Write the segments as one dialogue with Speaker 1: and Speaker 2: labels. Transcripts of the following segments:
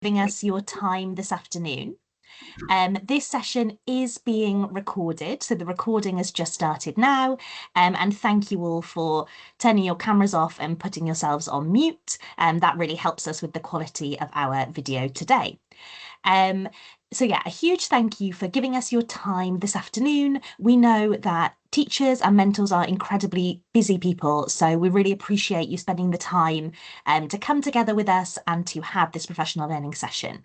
Speaker 1: Giving us your time this afternoon. This session is being recorded, so the recording has just started now, and thank you all for turning your cameras off and putting yourselves on mute. That really helps us with the quality of our video today. So yeah, a huge thank you for giving us your time this afternoon. We know that teachers and mentors are incredibly busy people, so we really appreciate you spending the time to come together with us and to have this professional learning session.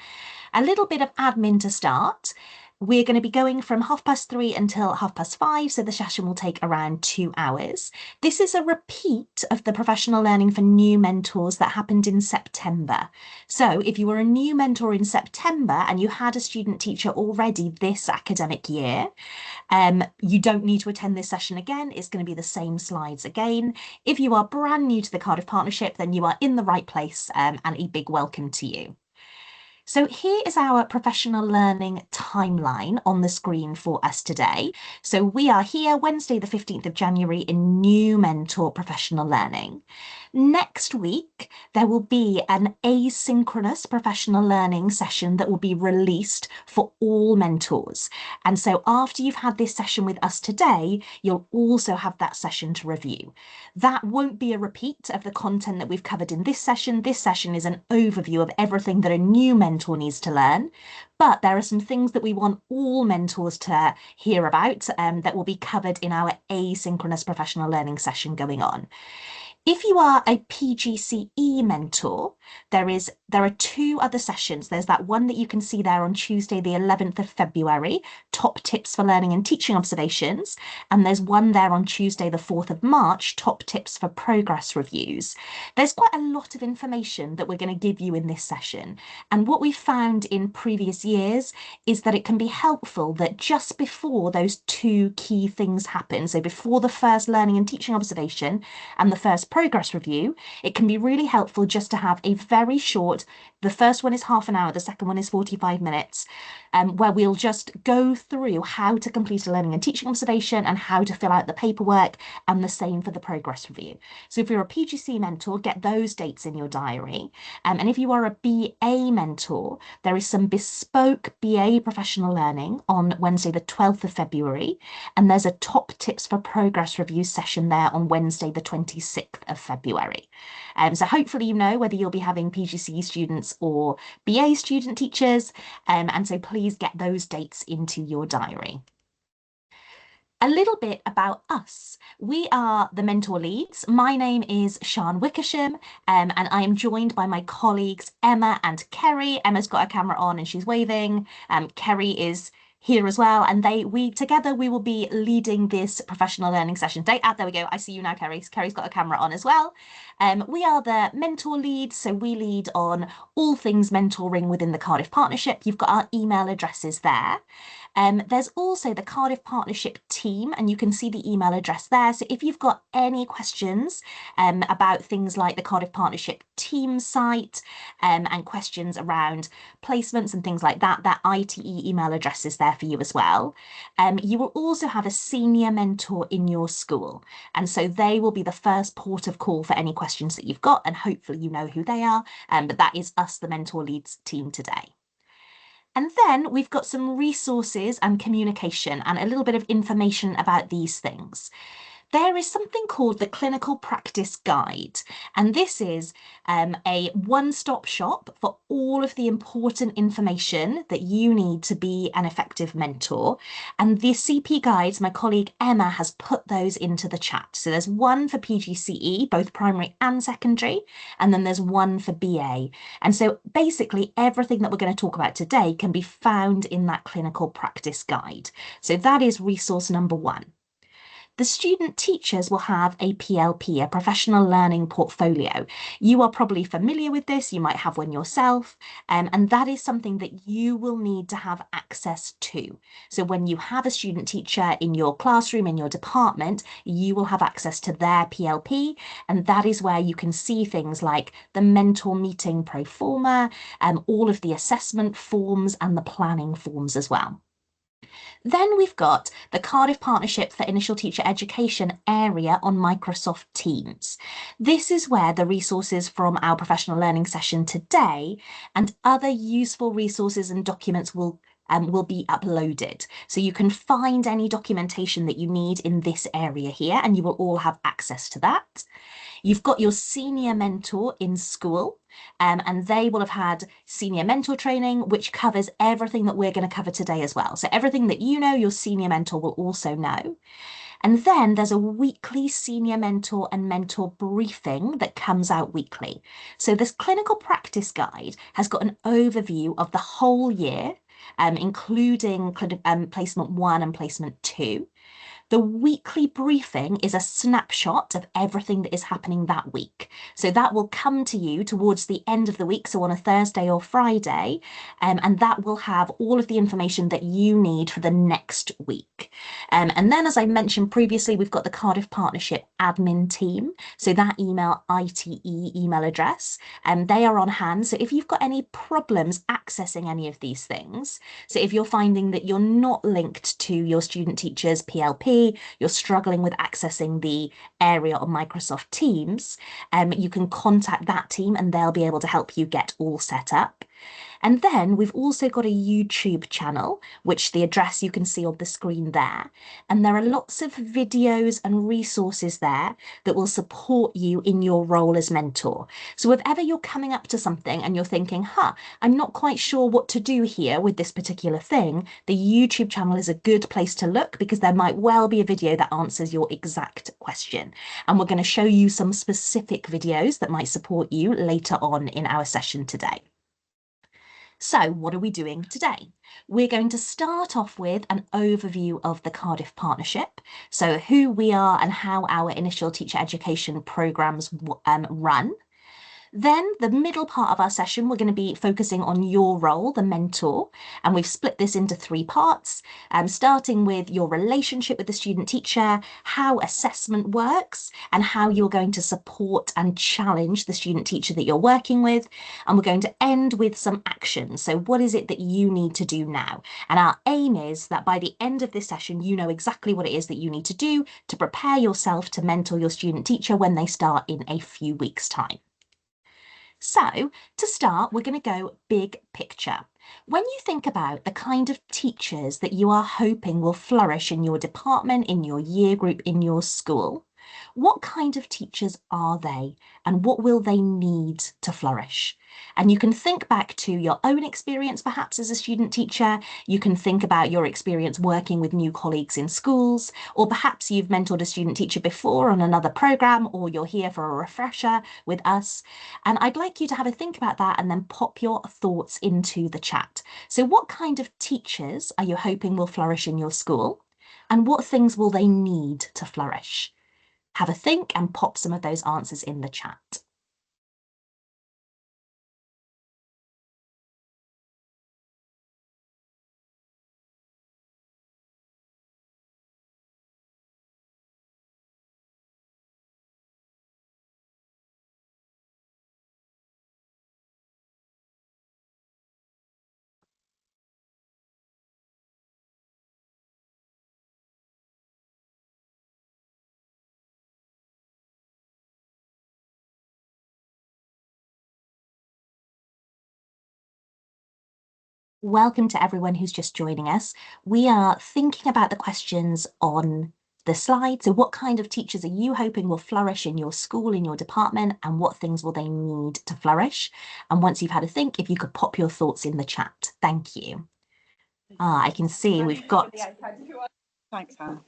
Speaker 1: A little bit of admin to start. We're going to be going from 3:30 until 5:30, so the session will take around 2 hours. This is a repeat of the professional learning for new mentors that happened in September. So if you were a new mentor in September and you had a student teacher already this academic year, you don't need to attend this session again. It's going to be the same slides again. If you are brand new to the Cardiff Partnership, then you are in the right place, and a big welcome to you. So here is our professional learning timeline on the screen for us today. So we are here Wednesday, the 15th of January in New Mentor Professional Learning. Next week, there will be an asynchronous professional learning session that will be released for all mentors. And so after you've had this session with us today, you'll also have that session to review. That won't be a repeat of the content that we've covered in this session. This session is an overview of everything that a new mentor needs to learn. But there are some things that we want all mentors to hear about that will be covered in our asynchronous professional learning session going on. If you are a PGCE mentor, there are 2 other sessions. There's that one that you can see there on Tuesday, the 11th of February, top tips for learning and teaching observations. And there's one there on Tuesday, the 4th of March, top tips for progress reviews. There's quite a lot of information that we're going to give you in this session. And what we've found in previous years is that it can be helpful that just before those 2 key things happen, so before the first learning and teaching observation and the first progress review, it can be really helpful just to have a very short, the first one is half an hour, the second one is 45 minutes, where we'll just go through how to complete a learning and teaching observation and how to fill out the paperwork, and the same for the progress review. So if you're a PGC mentor, get those dates in your diary. And if you are a BA mentor, there is some bespoke BA professional learning on Wednesday, the 12th of February, and there's a top tips for progress review session there on Wednesday, the 26th of February. So hopefully you know whether you'll be having PGCE students or BA student teachers, and so please get those dates into your diary. A little bit about us. We are the Mentor Leads. My name is Sian Wickersham, and I am joined by my colleagues Emma and Kerry. Emma's got her camera on and she's waving. Kerry is here as well, and we together will be leading this professional learning session today. There we go. I see you now, Kerry. Kerry's got a camera on as well. We are the Mentor Leads, so we lead on all things mentoring within the Cardiff Partnership. You've got our email addresses there. There's also the Cardiff Partnership team, and you can see the email address there. So if you've got any questions about things like the Cardiff Partnership team site and questions around placements and things like that, that ITE email address is there for you as well. You will also have a senior mentor in your school, and so they will be the first port of call for any questions that you've got, and hopefully you know who they are, but that is us, the Mentor Leads team today. And then we've got some resources and communication and a little bit of information about these things. There is something called the Clinical Practice Guide, and this is a one-stop shop for all of the important information that you need to be an effective mentor. And the CP guides, my colleague Emma has put those into the chat. So there's one for PGCE, both primary and secondary, and then there's one for BA. And so basically everything that we're going to talk about today can be found in that Clinical Practice Guide. So that is resource number 1. The student teachers will have a PLP, a professional learning portfolio. You are probably familiar with this, you might have one yourself, and that is something that you will need to have access to. So when you have a student teacher in your classroom, in your department, you will have access to their PLP, and that is where you can see things like the mentor meeting pro forma, all of the assessment forms and the planning forms as well. Then we've got the Cardiff Partnership for Initial Teacher Education area on Microsoft Teams. This is where the resources from our professional learning session today and other useful resources and documents will be uploaded. So you can find any documentation that you need in this area here, and you will all have access to that. You've got your senior mentor in school, and they will have had senior mentor training, which covers everything that we're going to cover today as well. So everything that you know, your senior mentor will also know. And then there's a weekly senior mentor and mentor briefing that comes out weekly. So this clinical practice guide has got an overview of the whole year, including placement 1 and placement 2. The weekly briefing is a snapshot of everything that is happening that week. So that will come to you towards the end of the week, so on a Thursday or Friday, and that will have all of the information that you need for the next week. And then, as I mentioned previously, we've got the Cardiff Partnership admin team. So that ITE email address, and they are on hand. So if you've got any problems accessing any of these things, so if you're finding that you're not linked to your student teacher's PLP, you're struggling with accessing the area on Microsoft Teams, you can contact that team and they'll be able to help you get all set up. And then we've also got a YouTube channel, which the address you can see on the screen there. And there are lots of videos and resources there that will support you in your role as mentor. So if ever you're coming up to something and you're thinking, I'm not quite sure what to do here with this particular thing, the YouTube channel is a good place to look because there might well be a video that answers your exact question. And we're going to show you some specific videos that might support you later on in our session today. So what are we doing today? We're going to start off with an overview of the Cardiff Partnership, so who we are and how our initial teacher education programmes run. Then the middle part of our session, we're going to be focusing on your role, the mentor, and we've split this into 3 parts, starting with your relationship with the student teacher, how assessment works, and how you're going to support and challenge the student teacher that you're working with. And we're going to end with some action. So what is it that you need to do now? And our aim is that by the end of this session, you know exactly what it is that you need to do to prepare yourself to mentor your student teacher when they start in a few weeks' time. So to start, we're going to go big picture. When you think about the kind of teachers that you are hoping will flourish in your department, in your year group, in your school, what kind of teachers are they and what will they need to flourish? And you can think back to your own experience, perhaps as a student teacher. You can think about your experience working with new colleagues in schools, or perhaps you've mentored a student teacher before on another programme, or you're here for a refresher with us. And I'd like you to have a think about that and then pop your thoughts into the chat. So what kind of teachers are you hoping will flourish in your school? And what things will they need to flourish? Have a think and pop some of those answers in the chat. Welcome to everyone who's just joining us. We are thinking about the questions on the slide. So what kind of teachers are you hoping will flourish in your school, in your department, and what things will they need to flourish? And once you've had a think, if you could pop your thoughts in the chat. Thank you. I can see we've got...
Speaker 2: Thanks, Hannah.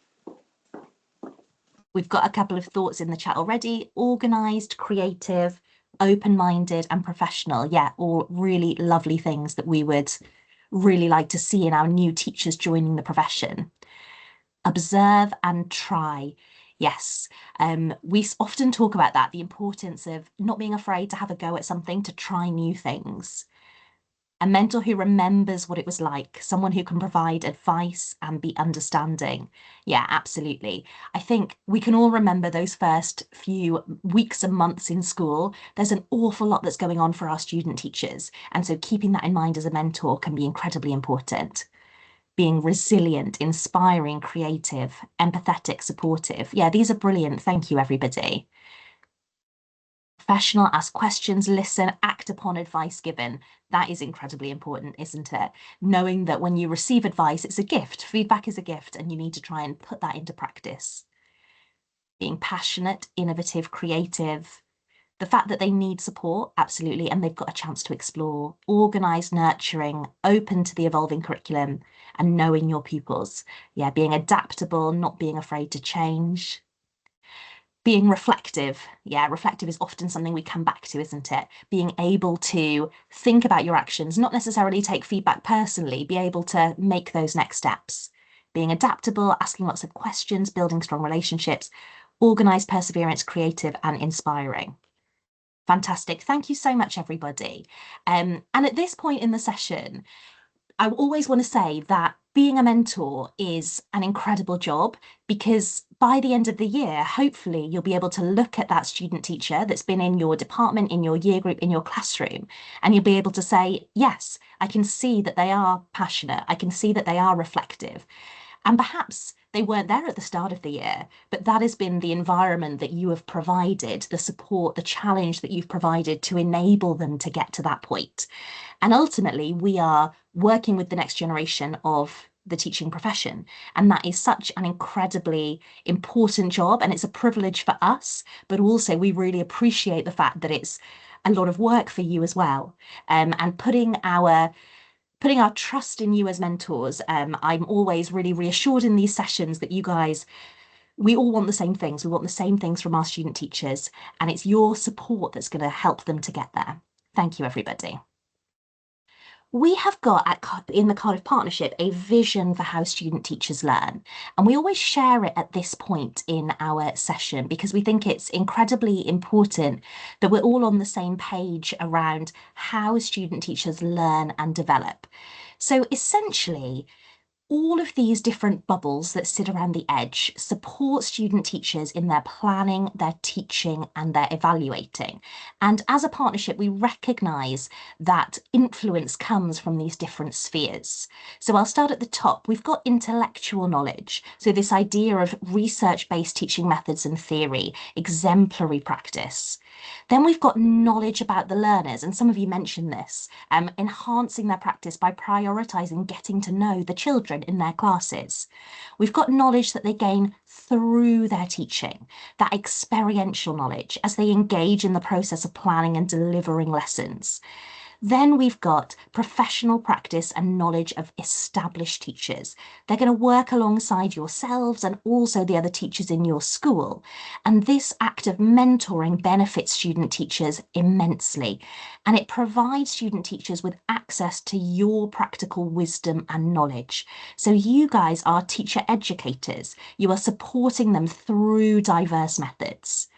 Speaker 1: We've got a couple of thoughts in the chat already. Organised, creative, open-minded and professional. Yeah, all really lovely things that we would really like to see in our new teachers joining the profession. Observe and try. Yes, we often talk about that, the importance of not being afraid to have a go at something, to try new things. A mentor who remembers what it was like, someone who can provide advice and be understanding. Yeah, absolutely. I think we can all remember those first few weeks and months in school. There's an awful lot that's going on for our student teachers. And so keeping that in mind as a mentor can be incredibly important. being resilient, inspiring, creative, empathetic, supportive. Yeah, these are brilliant. Thank you, everybody. Professional, ask questions, listen, act upon advice given. That is incredibly important, isn't it? Knowing that when you receive advice, it's a gift. Feedback is a gift, and you need to try and put that into practice. Being passionate, innovative, creative. The fact that they need support, absolutely, and they've got a chance to explore. Organised, nurturing, open to the evolving curriculum, and knowing your pupils. Yeah, being adaptable, not being afraid to change. Being reflective. Yeah, reflective is often something we come back to, isn't it? Being able to think about your actions, not necessarily take feedback personally, be able to make those next steps. Being adaptable, asking lots of questions, building strong relationships, organised, perseverance, creative, and inspiring. Fantastic. Thank you so much, everybody. And at this point in the session, I always want to say that being a mentor is an incredible job, because by the end of the year, hopefully you'll be able to look at that student teacher that's been in your department, in your year group, in your classroom, and you'll be able to say, yes, I can see that they are passionate. I can see that they are reflective. And perhaps they weren't there at the start of the year, but that has been the environment that you have provided, the support, the challenge that you've provided to enable them to get to that point. And ultimately, we are working with the next generation of the teaching profession. And that is such an incredibly important job. And it's a privilege for us, but also we really appreciate the fact that it's a lot of work for you as well. And putting our trust in you as mentors. I'm always really reassured in these sessions that you guys, we all want the same things. We want the same things from our student teachers, and it's your support that's going to help them to get there. Thank you, everybody. We have got in the Cardiff Partnership a vision for how student teachers learn, and we always share it at this point in our session because we think it's incredibly important that we're all on the same page around how student teachers learn and develop. So essentially, all of these different bubbles that sit around the edge support student teachers in their planning, their teaching, and their evaluating. And as a partnership, we recognise that influence comes from these different spheres. So I'll start at the top. We've got intellectual knowledge. So this idea of research-based teaching methods and theory, exemplary practice. Then we've got knowledge about the learners, and some of you mentioned this, enhancing their practice by prioritising getting to know the children in their classes. We've got knowledge that they gain through their teaching, that experiential knowledge as they engage in the process of planning and delivering lessons. Then we've got professional practice and knowledge of established teachers. They're going to work alongside yourselves and also the other teachers in your school. And this act of mentoring benefits student teachers immensely. And it provides student teachers with access to your practical wisdom and knowledge. So you guys are teacher educators. You are supporting them through diverse methods.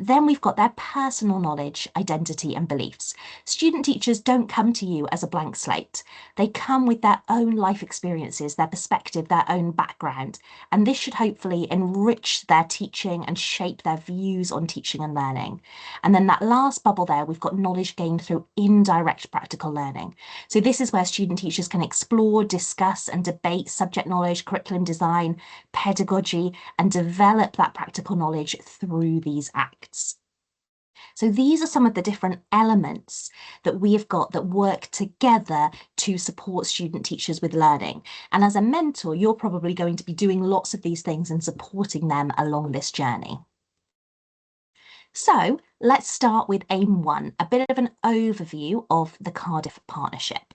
Speaker 1: Then we've got their personal knowledge, identity, and beliefs. Student teachers don't come to you as a blank slate. They come with their own life experiences, their perspective, their own background, and this should hopefully enrich their teaching and shape their views on teaching and learning. And then that last bubble there, we've got knowledge gained through indirect practical learning. So this is where student teachers can explore, discuss, and debate subject knowledge, curriculum design, pedagogy, and develop that practical knowledge through these acts. So these are some of the different elements that we have got that work together to support student teachers with learning. And as a mentor, you're probably going to be doing lots of these things and supporting them along this journey. So let's start with AIM 1, a bit of an overview of the Cardiff Partnership.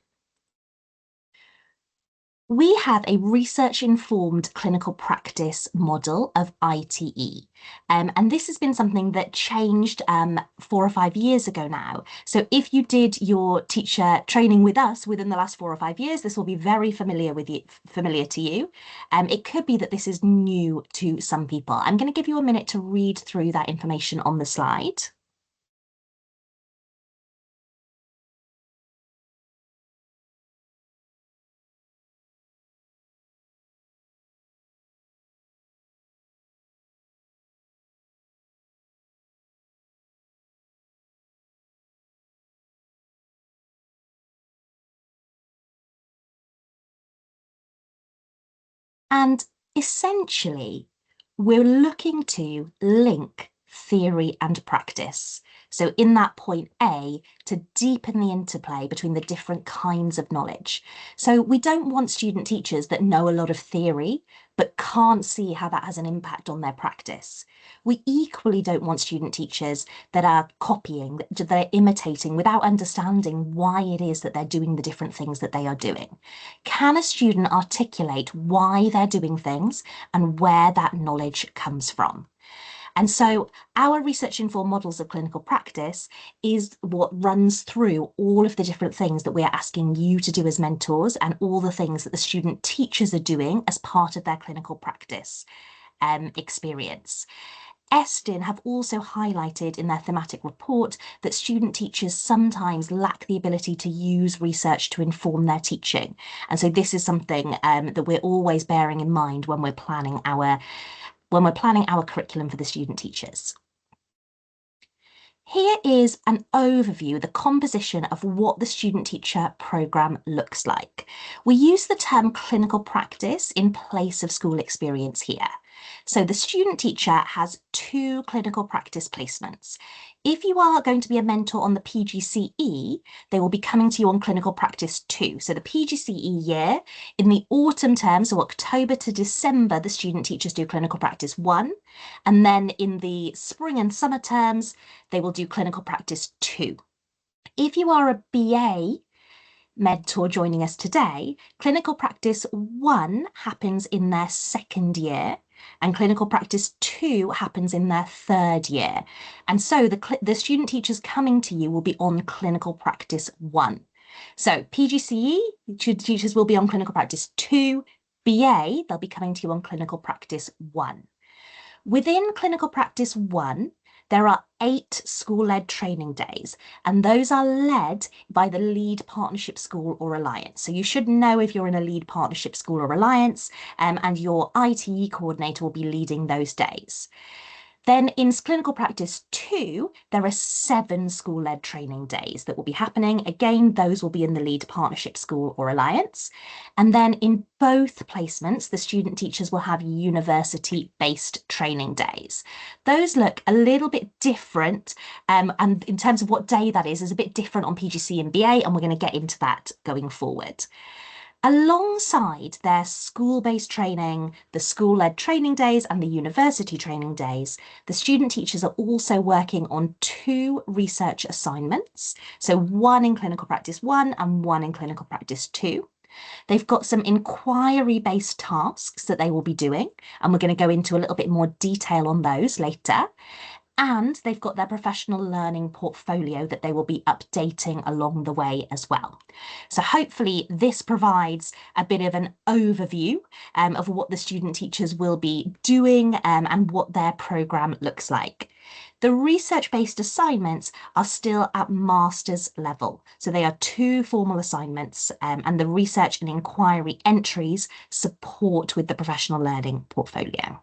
Speaker 1: We have a research-informed clinical practice model of ITE, and this has been something that changed 4 or 5 years ago now. So if you did your teacher training with us within the last 4 or 5 years, this will be very familiar to you. It could be that this is new to some people. I'm going to give you a minute to read through that information on the slide. And essentially, we're looking to link theory and practice. So in that point A, to deepen the interplay between the different kinds of knowledge. So we don't want student teachers that know a lot of theory, but can't see how that has an impact on their practice. We equally don't want student teachers that are copying, that they're imitating without understanding why it is that they're doing the different things that they are doing. Can a student articulate why they're doing things and where that knowledge comes from? And so our research-informed models of clinical practice is what runs through all of the different things that we are asking you to do as mentors and all the things that the student teachers are doing as part of their clinical practice experience. Estin have also highlighted in their thematic report that student teachers sometimes lack the ability to use research to inform their teaching. And so this is something that we're always bearing in mind when we're planning our curriculum for the student teachers. Here is an overview, the composition of what the student teacher programme looks like. We use the term clinical practice in place of school experience here. So the student teacher has 2 clinical practice placements. If you are going to be a mentor on the PGCE, they will be coming to you on clinical practice 2. So the PGCE year, in the autumn term, so October to December, the student teachers do clinical practice 1. And then in the spring and summer terms, they will do clinical practice 2. If you are a BA mentor joining us today, clinical practice 1 happens in their second year and clinical practice 2 happens in their third year. And so the student teachers coming to you will be on clinical practice 1. So PGCE teachers will be on clinical practice 2, BA, they'll be coming to you on clinical practice 1. Within clinical practice 1, there are 8 school-led training days, and those are led by the lead partnership school or alliance. So you should know if you're in a lead partnership school or alliance, and your ITE coordinator will be leading those days. Then in clinical practice 2, there are 7 school-led training days that will be happening. Again, those will be in the lead partnership school or alliance. And then in both placements, the student teachers will have university-based training days. Those look a little bit different, and in terms of what day that is a bit different on PGC and BA, and we're going to get into that going forward. Alongside their school-based training, the school-led training days and the university training days, the student teachers are also working on 2 research assignments. So 1 in clinical practice 1 and 1 in clinical practice 2. They've got some inquiry-based tasks that they will be doing, and we're going to go into a little bit more detail on those later. And they've got their professional learning portfolio that they will be updating along the way as well. So hopefully this provides a bit of an overview of what the student teachers will be doing and what their programme looks like. The research-based assignments are still at master's level. So they are 2 formal assignments, and the research and inquiry entries support with the professional learning portfolio.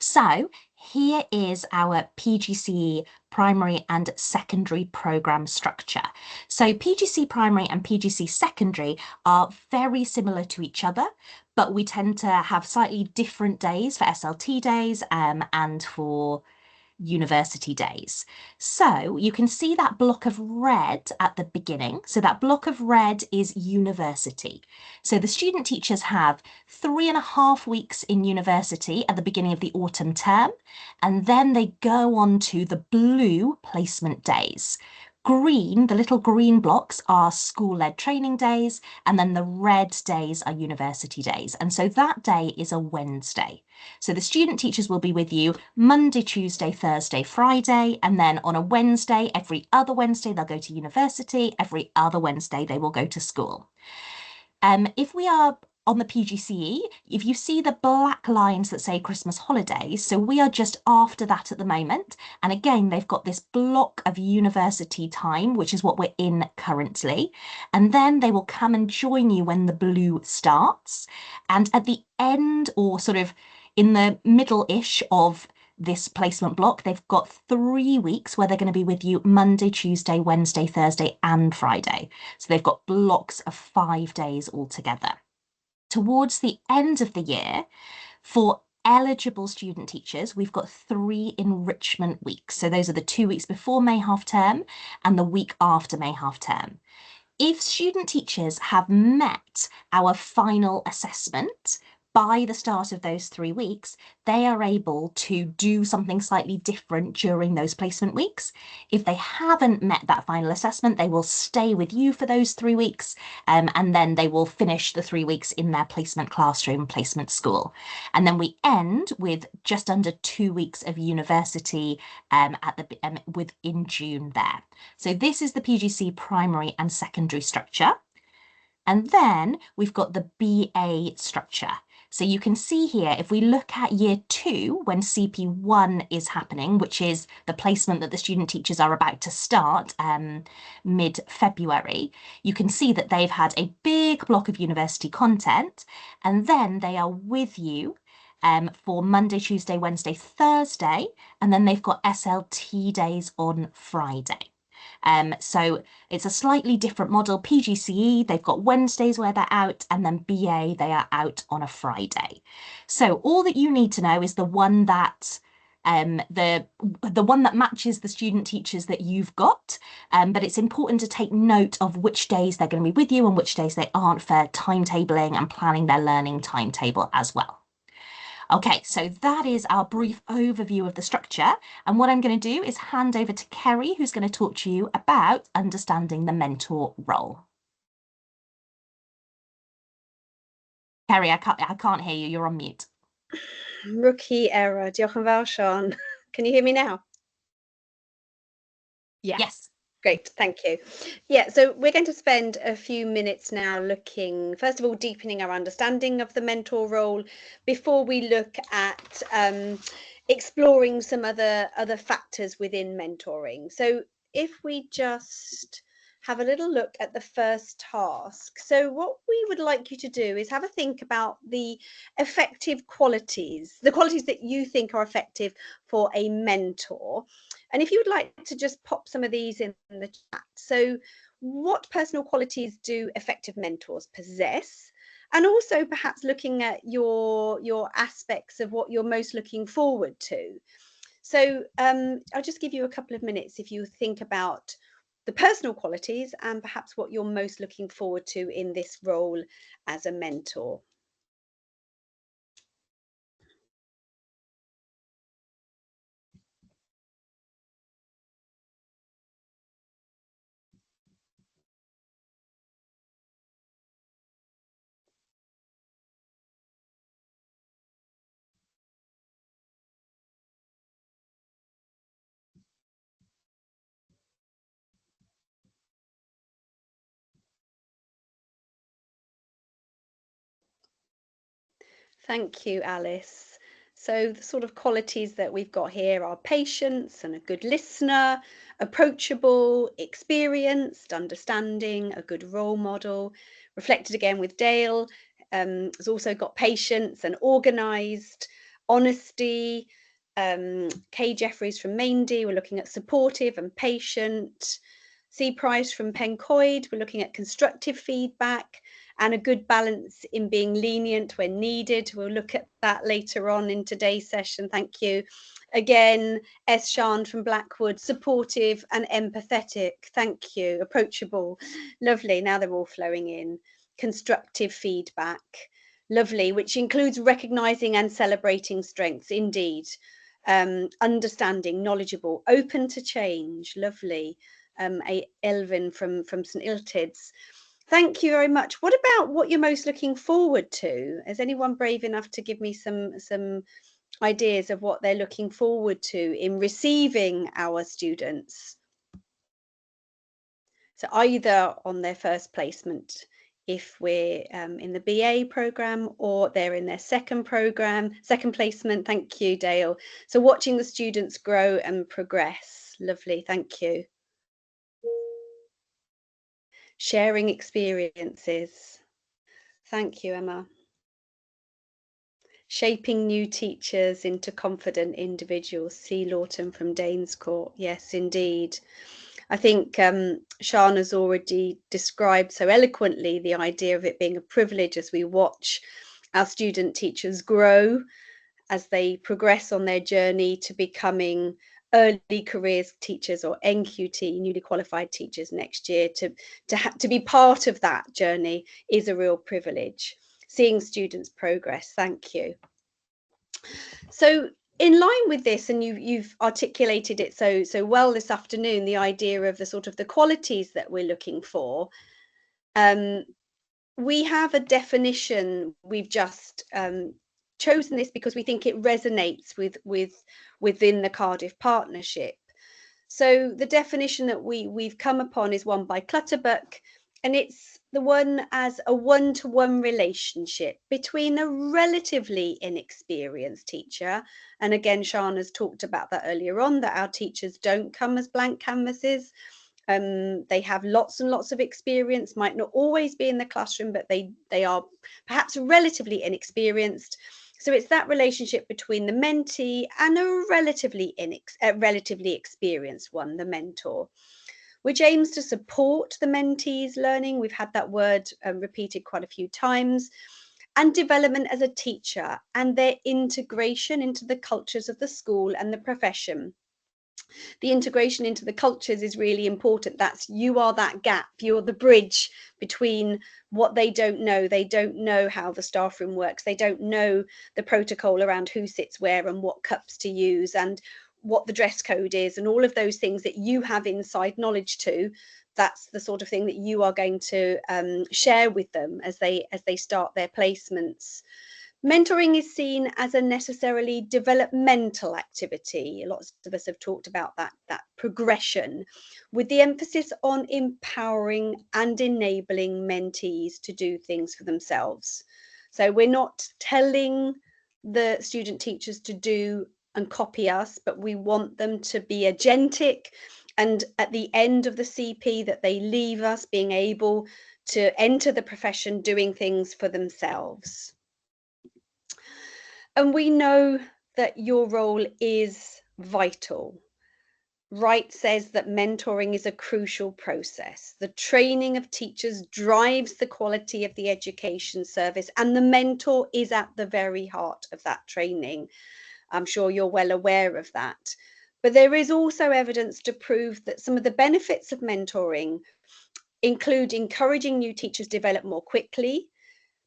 Speaker 1: So here is our PGCE primary and secondary programme structure. So PGC primary and PGC secondary are very similar to each other, but we tend to have slightly different days for SLT days and for university days. So you can see that block of red at the beginning. So that block of red is university. So the student teachers have 3.5 weeks in university at the beginning of the autumn term, and then they go on to the blue placement days. Green, the little green blocks are school-led training days, and then the red days are university days. And so that day is a Wednesday. So the student teachers will be with you Monday, Tuesday, Thursday, Friday, and then on a Wednesday, every other Wednesday, they'll go to university. Every other Wednesday, they will go to school. If we are on the PGCE, if you see the black lines that say Christmas holidays, so we are just after that at the moment. And again, they've got this block of university time, which is what we're in currently. And then they will come and join you when the blue starts. And at the end, or sort of in the middle-ish of this placement block, they've got 3 weeks where they're going to be with you Monday, Tuesday, Wednesday, Thursday, and Friday. So they've got blocks of 5 days altogether. Towards the end of the year, for eligible student teachers, we've got 3 enrichment weeks. So those are the 2 weeks before May half term and the week after May half term. If student teachers have met our final assessment by the start of those 3 weeks, they are able to do something slightly different during those placement weeks. If they haven't met that final assessment, they will stay with you for those 3 weeks, and then they will finish the 3 weeks in their placement classroom, placement school. And then we end with just under 2 weeks of university within June there. So this is the PGC primary and secondary structure. And then we've got the BA structure. So you can see here, if we look at year 2, when CP1 is happening, which is the placement that the student teachers are about to start mid-February, you can see that they've had a big block of university content, and then they are with you for Monday, Tuesday, Wednesday, Thursday, and then they've got SLT days on Friday. So it's a slightly different model. PGCE, they've got Wednesdays where they're out, and then BA, they are out on a Friday. So all that you need to know is the one that the one that matches the student teachers that you've got, but it's important to take note of which days they're going to be with you and which days they aren't for timetabling and planning their learning timetable as well. Okay, so that is our brief overview of the structure. And what I'm going to do is hand over to Kerry, who's going to talk to you about understanding the mentor role. Kerry, I can't hear you. You're on mute.
Speaker 3: Rookie error. Diolch yn fawr, Sean. Can you hear me now?
Speaker 1: Yes.
Speaker 3: Great, thank you. Yeah, so we're going to spend a few minutes now looking, first of all, deepening our understanding of the mentor role before we look at exploring some other factors within mentoring. So if we just have a little look at the first task. So what we would like you to do is have a think about the effective qualities, the qualities that you think are effective for a mentor. And if you would like to just pop some of these in the chat. So what personal qualities do effective mentors possess? And also perhaps looking at your aspects of what you're most looking forward to. So I'll just give you a couple of minutes if you think about the personal qualities and perhaps what you're most looking forward to in this role as a mentor. Thank you, Alice. So the sort of qualities that we've got here are patience and a good listener, approachable, experienced, understanding, a good role model. Reflected again with Dale, has also got patience and organised, honesty. Kay Jeffries from Maindy, we're looking at supportive and patient. C. Price from Pencoid, we're looking at constructive feedback and a good balance in being lenient when needed. We'll look at that later on in today's session. Thank you. Again, S. Shan from Blackwood, supportive and empathetic. Thank you. Approachable. Lovely. Now they're all flowing in. Constructive feedback. Lovely, which includes recognizing and celebrating strengths. Indeed. Understanding, knowledgeable, open to change. Lovely. Elvin from St Illtyds. Thank you very much. What about what you're most looking forward to? Is anyone brave enough to give me some ideas of what they're looking forward to in receiving our students? So either on their first placement, if we're in the BA program, or they're in their second placement. Thank you, Dale. So watching the students grow and progress. Lovely, thank you. Sharing experiences. Thank you, Emma. Shaping new teachers into confident individuals. C. Lawton from Danescourt. Yes, indeed. I think Shana's already described so eloquently the idea of it being a privilege as we watch our student teachers grow as they progress on their journey to becoming early careers teachers or NQT, newly qualified teachers next year. To be part of that journey is a real privilege. Seeing students progress. Thank you. So in line with this, and you've articulated it so well this afternoon, the idea of the sort of the qualities that we're looking for. We have a definition. We've just chosen this because we think it resonates within the Cardiff Partnership. So the definition that we've come upon is one by Clutterbuck, and it's the one as a one-to-one relationship between a relatively inexperienced teacher. And again, Shana's talked about that earlier on, that our teachers don't come as blank canvases. They have lots and lots of experience, might not always be in the classroom, but they are perhaps relatively inexperienced. So it's that relationship between the mentee and a relatively experienced one, the mentor, which aims to support the mentee's learning. We've had that word repeated quite a few times, and development as a teacher and their integration into the cultures of the school and the profession. The integration into the cultures is really important. You are that gap, you're the bridge between what they don't know. They don't know how the staff room works. They don't know the protocol around who sits where and what cups to use and what the dress code is and all of those things that you have inside knowledge to. That's the sort of thing that you are going to share with them as they start their placements. Mentoring is seen as a necessarily developmental activity. Lots of us have talked about that progression, with the emphasis on empowering and enabling mentees to do things for themselves. So we're not telling the student teachers to do and copy us, but we want them to be agentic, and at the end of the CP that they leave us being able to enter the profession doing things for themselves. And we know that your role is vital. Wright says that mentoring is a crucial process. The training of teachers drives the quality of the education service, and the mentor is at the very heart of that training. I'm sure you're well aware of that. But there is also evidence to prove that some of the benefits of mentoring include encouraging new teachers to develop more quickly.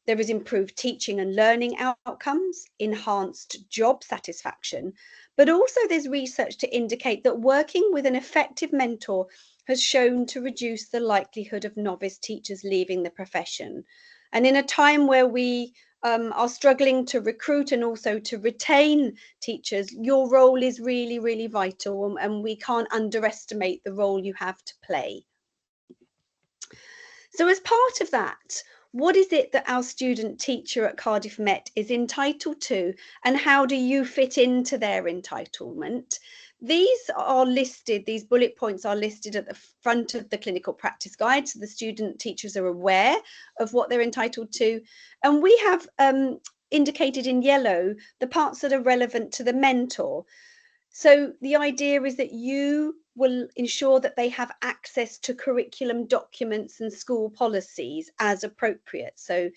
Speaker 3: There is improved teaching and learning outcomes, enhanced job satisfaction, but also there's research to indicate that working with an effective mentor has shown to reduce the likelihood of novice teachers leaving the profession. And in a time where we are struggling to recruit and also to retain teachers, your role is really, really vital, and we can't underestimate the role you have to play. So as part of that, what is it that our student teacher at Cardiff Met is entitled to, and how do you fit into their entitlement? These are listed, these bullet points are listed at the front of the clinical practice guide, so the student teachers are aware of what they're entitled to. And we have indicated in yellow the parts that are relevant to the mentor. So the idea is that you will ensure that they have access to curriculum documents and school policies as appropriate. So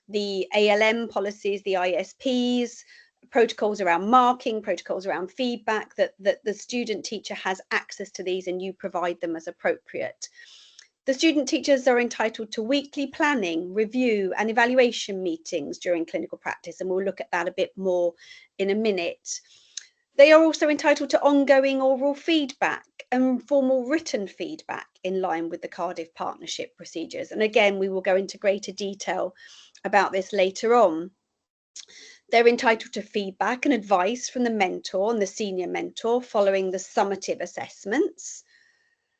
Speaker 3: the ALM policies, the ISPs, protocols around marking, protocols around feedback, that the student teacher has access to these and you provide them as appropriate. The student teachers are entitled to weekly planning, review and evaluation meetings during clinical practice, and we'll look at that a bit more in a minute. They are also entitled to ongoing oral feedback and formal written feedback in line with the Cardiff Partnership procedures. And again, we will go into greater detail about this later on. They're entitled to feedback and advice from the mentor and the senior mentor following the summative assessments.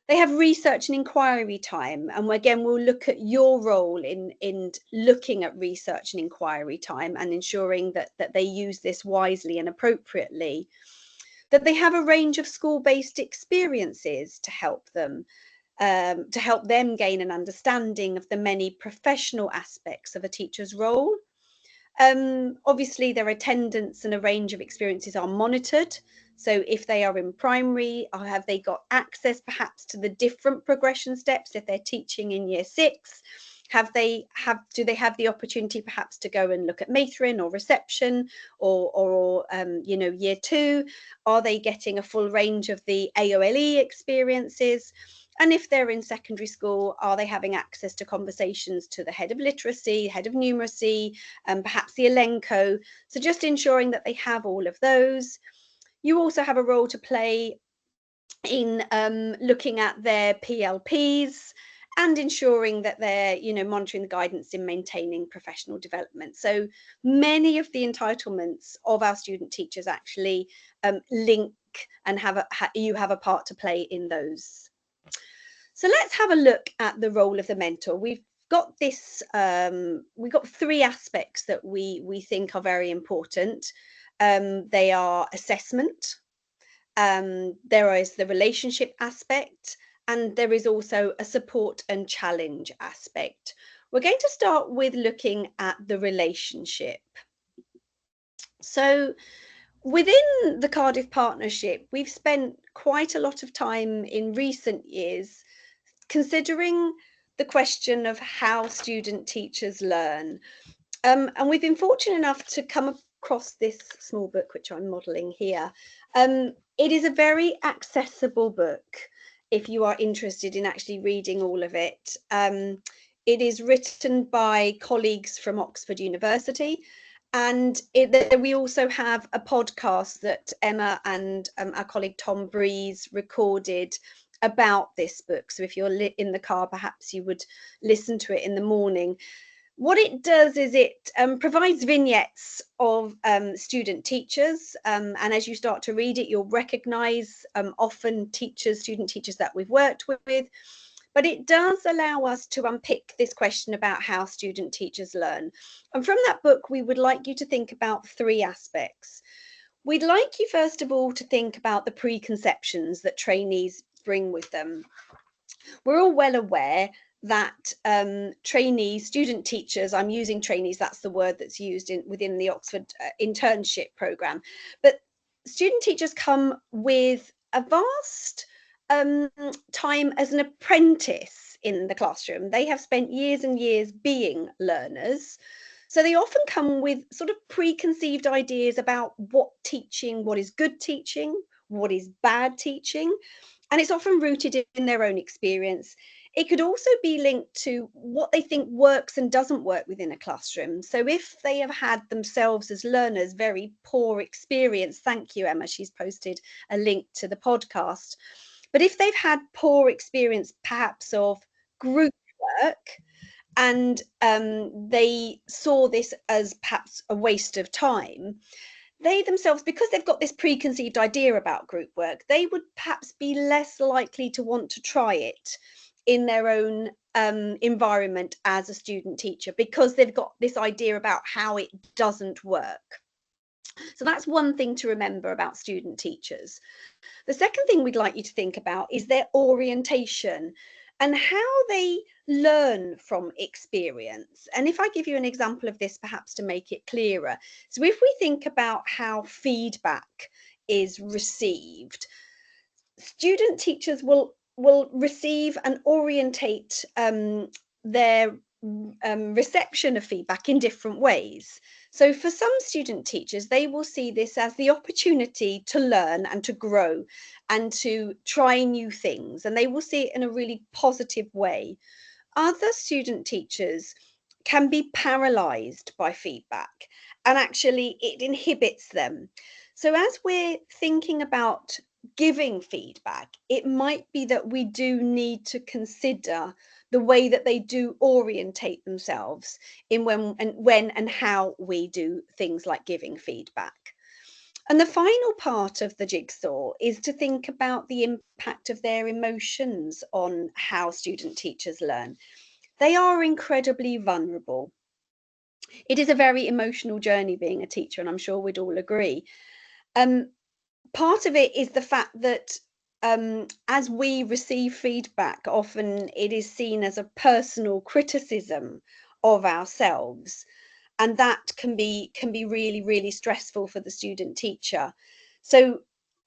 Speaker 3: They have research and inquiry time, and again we'll look at your role in looking at research and inquiry time and ensuring that they use this wisely and appropriately. That they have a range of school-based experiences to help them gain an understanding of the many professional aspects of a teacher's role. Obviously, their attendance and a range of experiences are monitored, So if they are in primary, or have they got access perhaps to the different progression steps if they're teaching in year 6? Do they have the opportunity perhaps to go and look at Matron or reception or year 2? Are they getting a full range of the AOLE experiences? And if they're in secondary school, are they having access to conversations to the head of literacy, head of numeracy, and perhaps the Elenco? So just ensuring that they have all of those. You also have a role to play in looking at their PLPs and ensuring that they're monitoring the guidance in maintaining professional development. So many of the entitlements of our student teachers actually link and you have a part to play in those. So let's have a look at the role of the mentor. We've got this, we've got 3 aspects that we think are very important. They are assessment, there is the relationship aspect, and there is also a support and challenge aspect. We're going to start with looking at the relationship. So within the Cardiff Partnership, we've spent quite a lot of time in recent years considering the question of how student teachers learn. And we've been fortunate enough to come across this small book, which I'm modelling here. It is a very accessible book if you are interested in actually reading all of it. It is written by colleagues from Oxford University, and we also have a podcast that Emma and our colleague Tom Breeze recorded about this book. So if you're in the car, perhaps you would listen to it in the morning. What it does is it provides vignettes of student teachers, and as you start to read it, you'll recognise often student teachers that we've worked with, but it does allow us to unpick this question about how student teachers learn. And from that book, we would like you to think about 3 aspects. We'd like you, first of all, to think about the preconceptions that trainees bring with them. We're all well aware that trainees, student teachers, I'm using trainees, that's the word that's used within the Oxford internship programme, but student teachers come with a vast time as an apprentice in the classroom. They have spent years and years being learners. So they often come with sort of preconceived ideas about what is good teaching, what is bad teaching, and it's often rooted in their own experience. It could also be linked to what they think works and doesn't work within a classroom. So if they have had themselves as learners very poor experience, thank you, Emma, she's posted a link to the podcast. But if they've had poor experience perhaps of group work, and they saw this as perhaps a waste of time, they themselves, because they've got this preconceived idea about group work, they would perhaps be less likely to want to try it in their own environment as a student teacher, because they've got this idea about how it doesn't work. So that's one thing to remember about student teachers. The second thing we'd like you to think about is their orientation and how they learn from experience. And if I give you an example of this, perhaps to make it clearer. So if we think about how feedback is received, student teachers will receive and orientate their reception of feedback in different ways. So for some student teachers, they will see this as the opportunity to learn and to grow and to try new things, and they will see it in a really positive way. Other student teachers can be paralysed by feedback, and actually it inhibits them. So as we're thinking about giving feedback, it might be that we do need to consider the way that they do orientate themselves in when and how we do things like giving feedback. And the final part of the jigsaw is to think about the impact of their emotions on how student teachers learn. They are incredibly vulnerable. It is a very emotional journey being a teacher, and I'm sure we'd all agree. Part of it is the fact that as we receive feedback, often it is seen as a personal criticism of ourselves, and that can be really, really stressful for the student teacher. So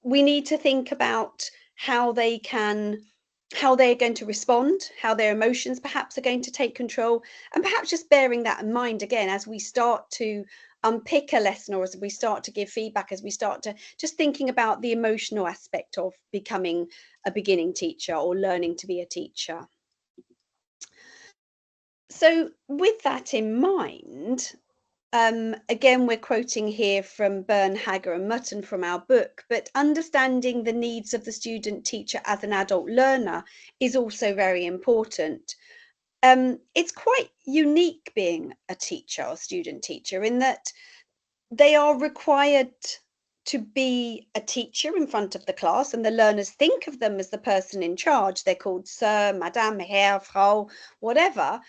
Speaker 3: we need to think about how they're going to respond, how their emotions perhaps are going to take control, and perhaps just bearing that in mind again as we start to unpick a lesson, or as we start to give feedback, as we start to just thinking about the emotional aspect of becoming a beginning teacher or learning to be a teacher. So with that in mind, again, we're quoting here from Byrne, Hager and Mutton from our book, but understanding the needs of the student teacher as an adult learner is also very important. It's quite unique being a teacher or student teacher in that they are required to be a teacher in front of the class, and the learners think of them as the person in charge. They're called Sir, Madame, Herr, Frau, whatever.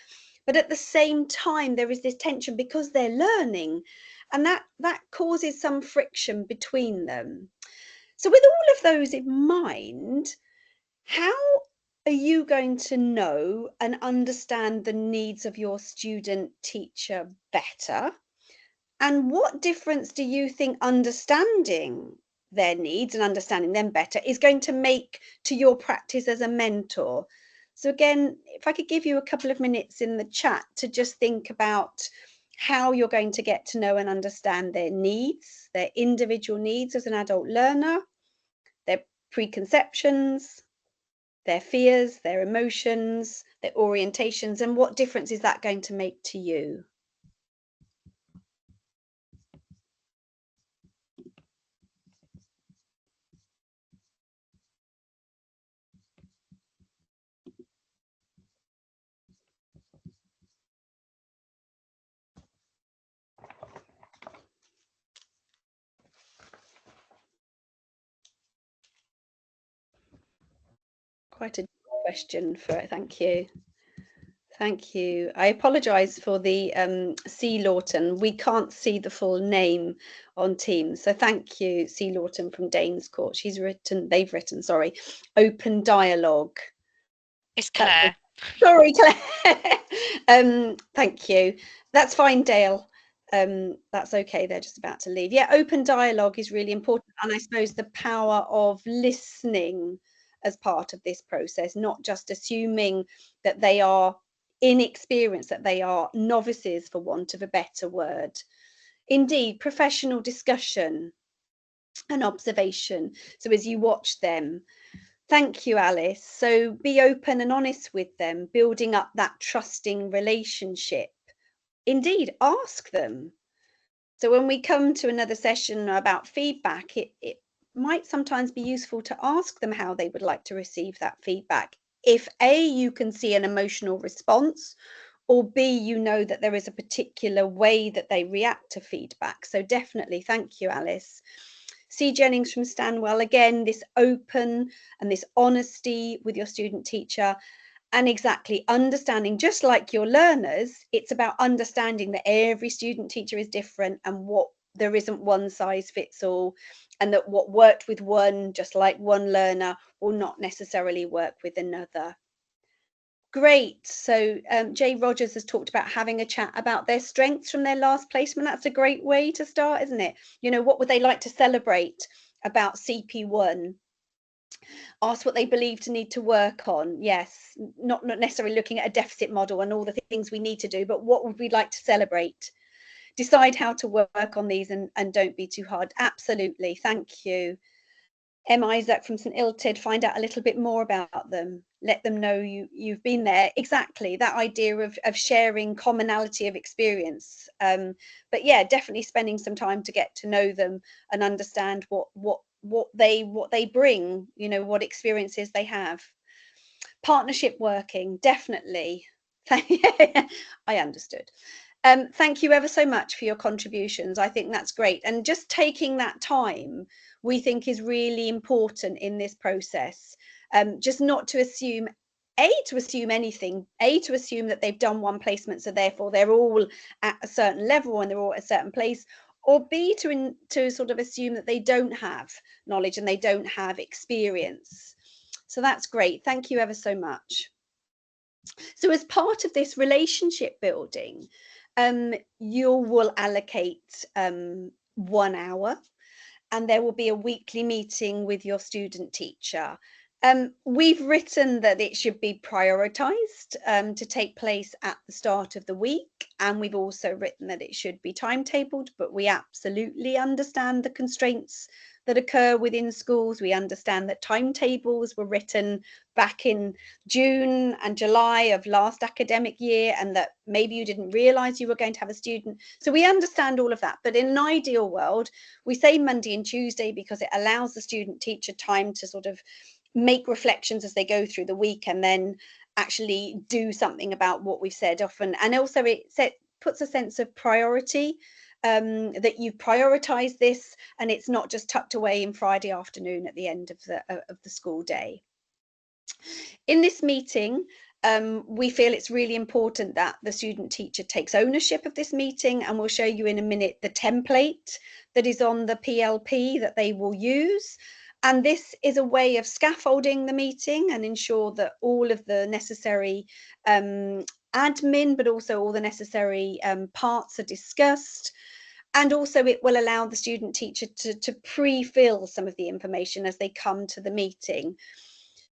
Speaker 3: But at the same time, there is this tension because they're learning, and that causes some friction between them. So with all of those in mind, how are you going to know and understand the needs of your student teacher better? And what difference do you think understanding their needs and understanding them better is going to make to your practice as a mentor? So again, if I could give you a couple of minutes in the chat to just think about how you're going to get to know and understand their needs, their individual needs as an adult learner, their preconceptions, their fears, their emotions, their orientations, and what difference is that going to make to you? Quite a question for it. Thank you. Thank you. I apologise for the C. Lawton. We can't see the full name on Teams. So thank you, C. Lawton from Danes Court. They've written, sorry, open dialogue.
Speaker 4: It's Claire.
Speaker 3: Sorry, Claire. Thank you. That's fine, Dale. That's okay. They're just about to leave. Yeah, open dialogue is really important. And I suppose the power of listening as part of this process, not just assuming that they are inexperienced, that they are novices, for want of a better word. Indeed, professional discussion and observation. So as you watch them, thank you, Alice. So be open and honest with them, building up that trusting relationship. Indeed, ask them. So when we come to another session about feedback, it might sometimes be useful to ask them how they would like to receive that feedback. If A, you can see an emotional response, or B, you know that there is a particular way that they react to feedback. So definitely, thank you, Alice. C. Jennings from Stanwell, again, this open and this honesty with your student teacher, and exactly understanding, just like your learners, it's about understanding that every student teacher is different and there isn't one size fits all, and that what worked with one, just like one learner, will not necessarily work with another. Great. So Jay Rogers has talked about having a chat about their strengths from their last placement. That's a great way to start, isn't it? You know, what would they like to celebrate about CP1? Ask what they believe to need to work on. Yes, not necessarily looking at a deficit model and all the things we need to do, but what would we like to celebrate? Decide how to work on these and don't be too hard. Absolutely. Thank you. M. Isaac from St. Illtyd, find out a little bit more about them. Let them know you've been there. Exactly, that idea of sharing commonality of experience. But yeah, definitely spending some time to get to know them and understand what they bring, you know, what experiences they have. Partnership working, definitely. I understood. Thank you ever so much for your contributions. I think that's great. And just taking that time, we think, is really important in this process. Just not to assume, to assume anything, to assume that they've done one placement, so therefore they're all at a certain level and they're all at a certain place, or B, to sort of assume that they don't have knowledge and they don't have experience. So that's great. Thank you ever so much. So as part of this relationship building, you will allocate 1 hour and there will be a weekly meeting with your student teacher. We've written that it should be prioritised to take place at the start of the week, and we've also written that it should be timetabled, but we absolutely understand the constraints that occur within schools. We understand that timetables were written back in June and July of last academic year, and that maybe you didn't realise you were going to have a student. So we understand all of that, but in an ideal world, we say Monday and Tuesday because it allows the student teacher time to sort of make reflections as they go through the week and then actually do something about what we've said often. And also it puts a sense of priority, that you prioritize this and it's not just tucked away in Friday afternoon at the end of the school day. In this meeting, we feel it's really important that the student teacher takes ownership of this meeting, and we'll show you in a minute the template that is on the PLP that they will use. And this is a way of scaffolding the meeting and ensure that all of the necessary admin, but also all the necessary parts are discussed. And also it will allow the student teacher to pre-fill some of the information as they come to the meeting.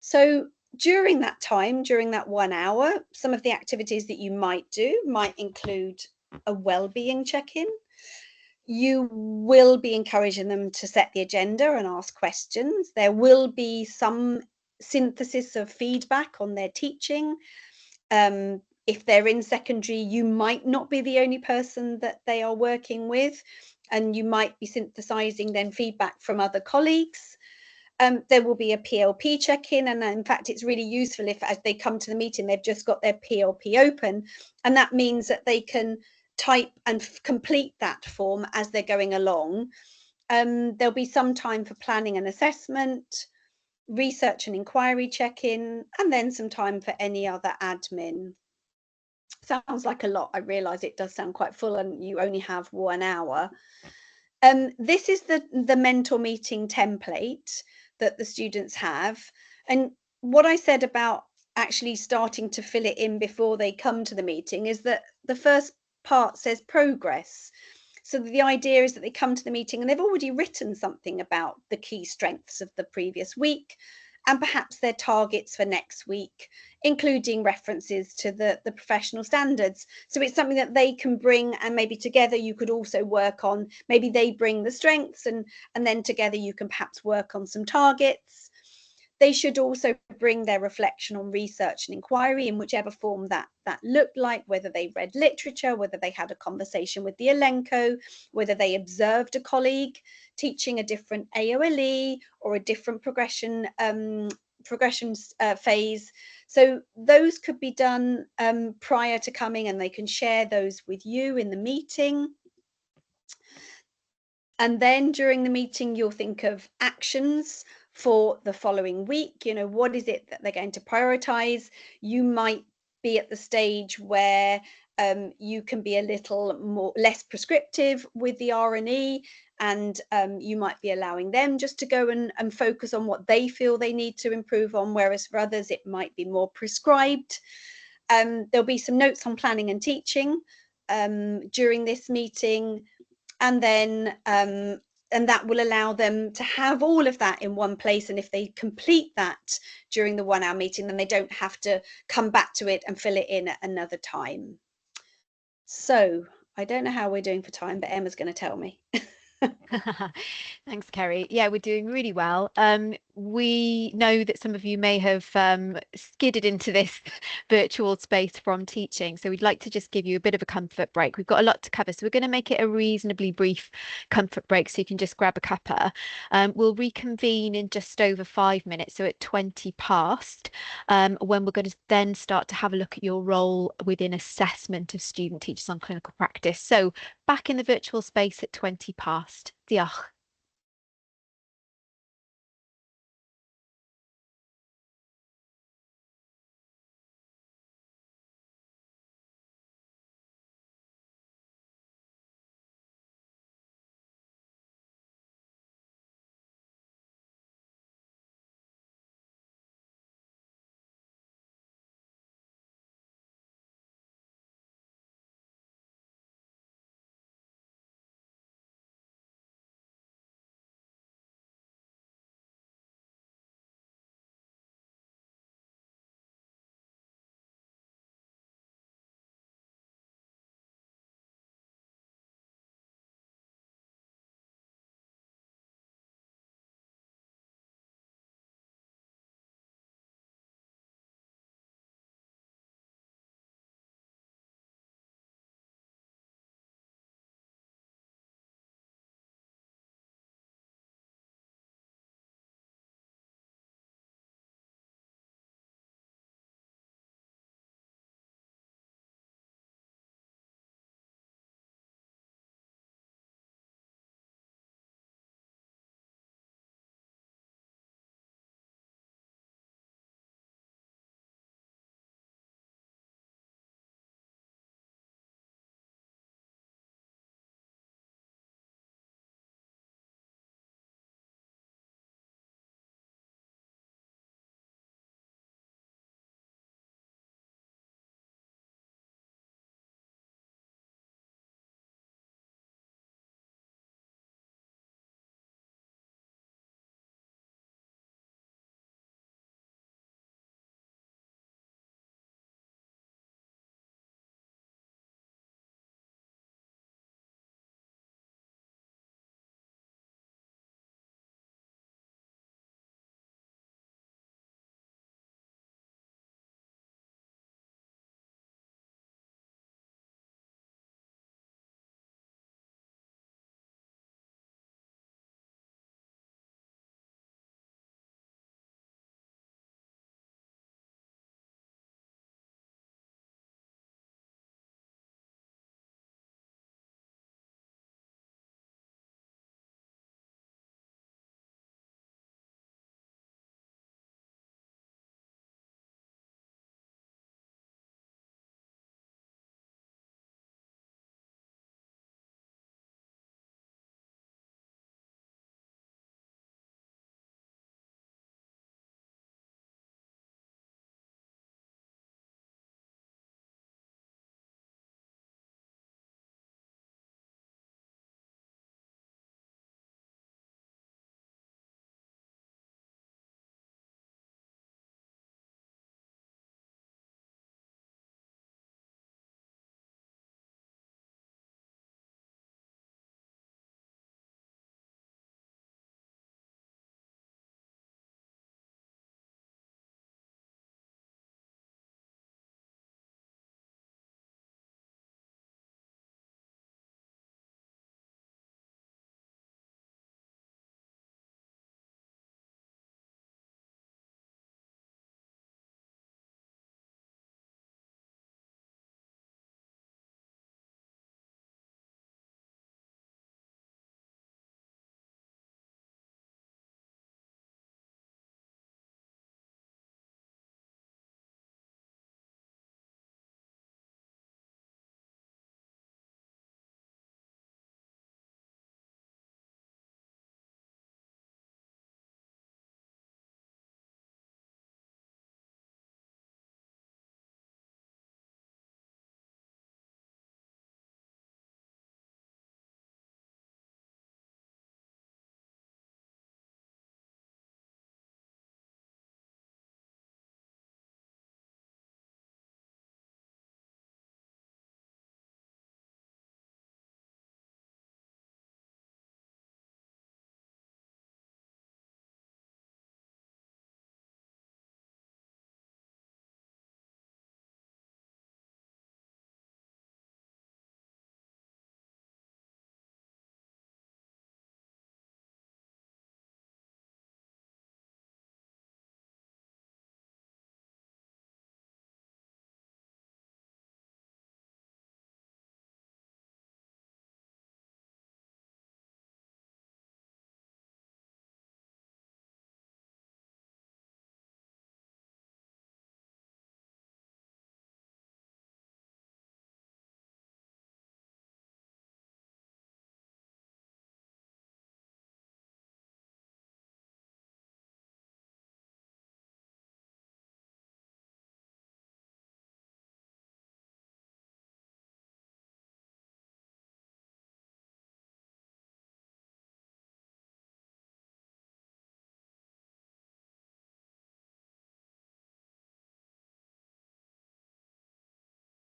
Speaker 3: So during that time, during that 1 hour, some of the activities that you might do might include a well-being check-in. You will be encouraging them to set the agenda and ask questions. There will be some synthesis of feedback on their teaching. If they're in secondary, you might not be the only person that they are working with, and you might be synthesizing then feedback from other colleagues. There will be a PLP check-in, and in fact it's really useful if as they come to the meeting they've just got their PLP open, and that means that they can type and complete that form as they're going along. There'll be some time for planning and assessment, research and inquiry check-in, and then some time for any other admin. Sounds like a lot. I realise it does sound quite full and you only have 1 hour. This is the mentor meeting template that the students have. And what I said about actually starting to fill it in before they come to the meeting is that the first part says progress. So the idea is that they come to the meeting and they've already written something about the key strengths of the previous week and perhaps their targets for next week, including references to the professional standards. So it's something that they can bring, and maybe together you could also work on, maybe they bring the strengths and then together you can perhaps work on some targets. They should also bring their reflection on research and inquiry in whichever form that looked like, whether they read literature, whether they had a conversation with the Elenco, whether they observed a colleague teaching a different AOLE or a different progression phase. So those could be done prior to coming, and they can share those with you in the meeting. And then during the meeting, you'll think of actions for the following week. You know, what is it that they're going to prioritize? You might be at the stage where you can be a little less prescriptive with the R&E, and you might be allowing them just to go and focus on what they feel they need to improve on, whereas for others it might be more prescribed. There'll be some notes on planning and teaching during this meeting, and then and that will allow them to have all of that in one place. And if they complete that during the 1 hour meeting, then they don't have to come back to it and fill it in at another time. So I don't know how we're doing for time, but Emma's going to tell me.
Speaker 5: Thanks, Kerry. Yeah, we're doing really well. We know that some of you may have skidded into this virtual space from teaching, so we'd like to just give you a bit of a comfort break. We've got a lot to cover, so we're going to make it a reasonably brief comfort break so you can just grab a cuppa. We'll reconvene in just over 5 minutes, so at 20 past, when we're going to then start to have a look at your role within assessment of student teachers on clinical practice. So back in the virtual space at 20 past. Diolch.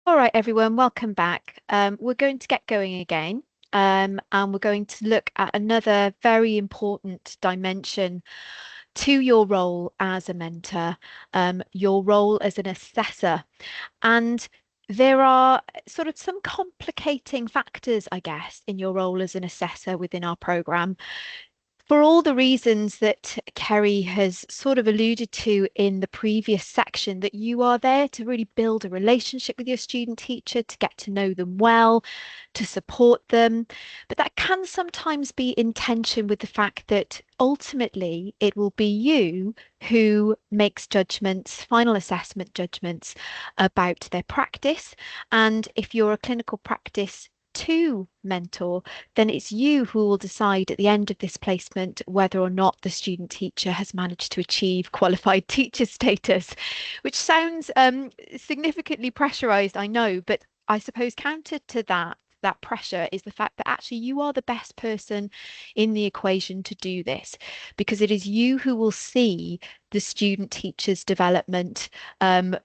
Speaker 5: All right, everyone, welcome back. We're going to get going again, and we're going to look at another very important dimension to your role as a mentor, your role as an assessor. And there are sort of some complicating factors, I guess, in your role as an assessor within our programme. For all the reasons that Kerry has sort of alluded to in the previous section, that you are there to really build a relationship with your student teacher, to get to know them well, to support them. But that can sometimes be in tension with the fact that ultimately it will be you who makes judgments, final assessment judgments about their practice. And if you're a clinical practice to mentor, then it's you who will decide at the end of this placement whether or not the student teacher has managed to achieve qualified teacher status, which sounds significantly pressurized, I know, but I suppose counter to that pressure is the fact that actually you are the best person in the equation to do this, because it is you who will see the student teacher's development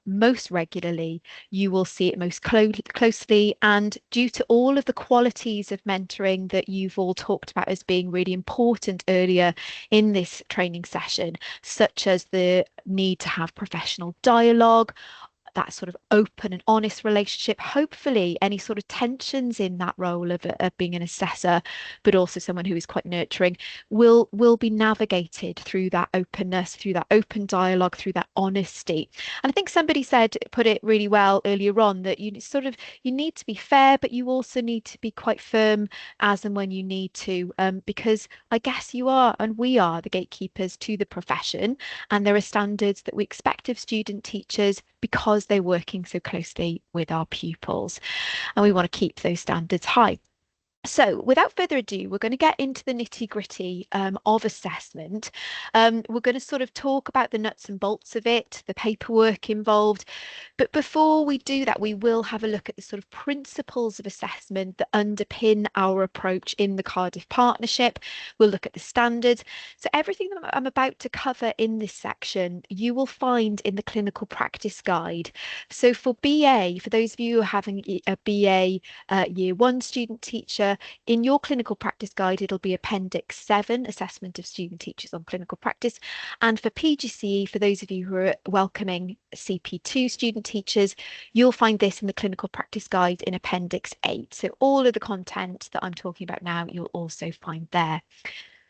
Speaker 5: most regularly. You will see it most closely, and due to all of the qualities of mentoring that you've all talked about as being really important earlier in this training session, such as the need to have professional dialogue, that sort of open and honest relationship, hopefully any sort of tensions in that role of being an assessor, but also someone who is quite nurturing, will be navigated through that openness, through that open dialogue, through that honesty. And I think somebody put it really well earlier on, that you need to be fair, but you also need to be quite firm as and when you need to, because I guess you are, and we are, the gatekeepers to the profession, and there are standards that we expect of student teachers because they're working so closely with our pupils, and we want to keep those standards high. So without further ado, we're going to get into the nitty-gritty of assessment. We're going to sort of talk about the nuts and bolts of it, the paperwork involved. But before we do that, we will have a look at the sort of principles of assessment that underpin our approach in the Cardiff Partnership. We'll look at the standards. So everything that I'm about to cover in this section, you will find in the Clinical Practice Guide. So for BA, for those of you who are having a BA Year 1 student teacher, in your Clinical Practice Guide, it'll be Appendix 7, Assessment of Student Teachers on Clinical Practice. And for PGCE, for those of you who are welcoming CP2 student teachers, you'll find this in the Clinical Practice Guide in Appendix 8. So all of the content that I'm talking about now, you'll also find there.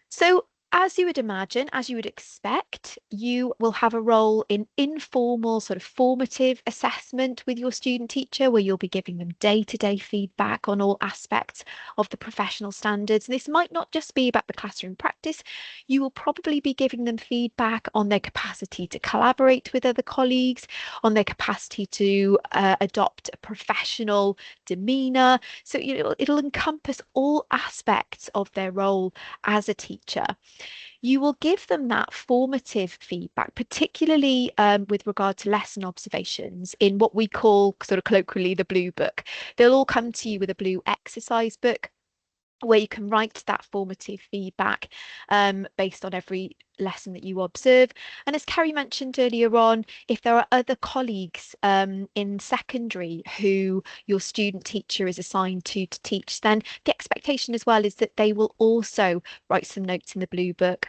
Speaker 5: So as you would imagine, as you would expect, you will have a role in informal, sort of formative assessment with your student teacher, where you'll be giving them day-to-day feedback on all aspects of the professional standards. And this might not just be about the classroom practice. You will probably be giving them feedback on their capacity to collaborate with other colleagues, on their capacity to adopt a professional demeanour. So it'll encompass all aspects of their role as a teacher. You will give them that formative feedback, particularly with regard to lesson observations, in what we call sort of colloquially the blue book. They'll all come to you with a blue exercise book where you can write that formative feedback based on every lesson that you observe. And as Kerry mentioned earlier on, if there are other colleagues in secondary who your student teacher is assigned to teach, then the expectation as well is that they will also write some notes in the blue book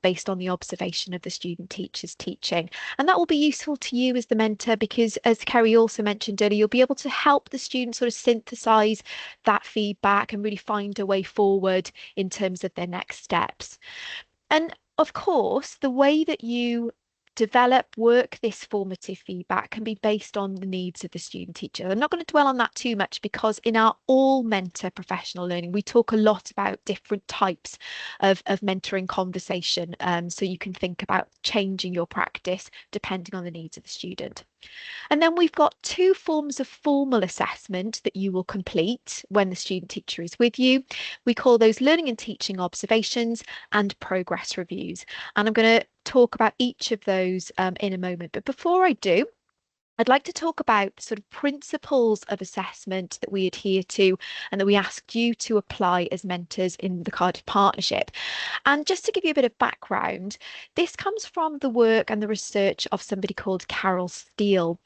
Speaker 5: based on the observation of the student teacher's teaching. And that will be useful to you as the mentor, because as Kerry also mentioned earlier, you'll be able to help the student sort of synthesize that feedback and really find a way forward in terms of their next steps. And of course, the way that you work this formative feedback can be based on the needs of the student teacher. I'm not going to dwell on that too much, because in our all mentor professional learning, we talk a lot about different types of mentoring conversation. So you can think about changing your practice depending on the needs of the student. And then we've got two forms of formal assessment that you will complete when the student teacher is with you. We call those learning and teaching observations and progress reviews. And I'm going to talk about each of those in a moment. But before I do, I'd like to talk about the sort of principles of assessment that we adhere to and that we asked you to apply as mentors in the Cardiff Partnership. And just to give you a bit of background, this comes from the work and the research of somebody called Carol Steele,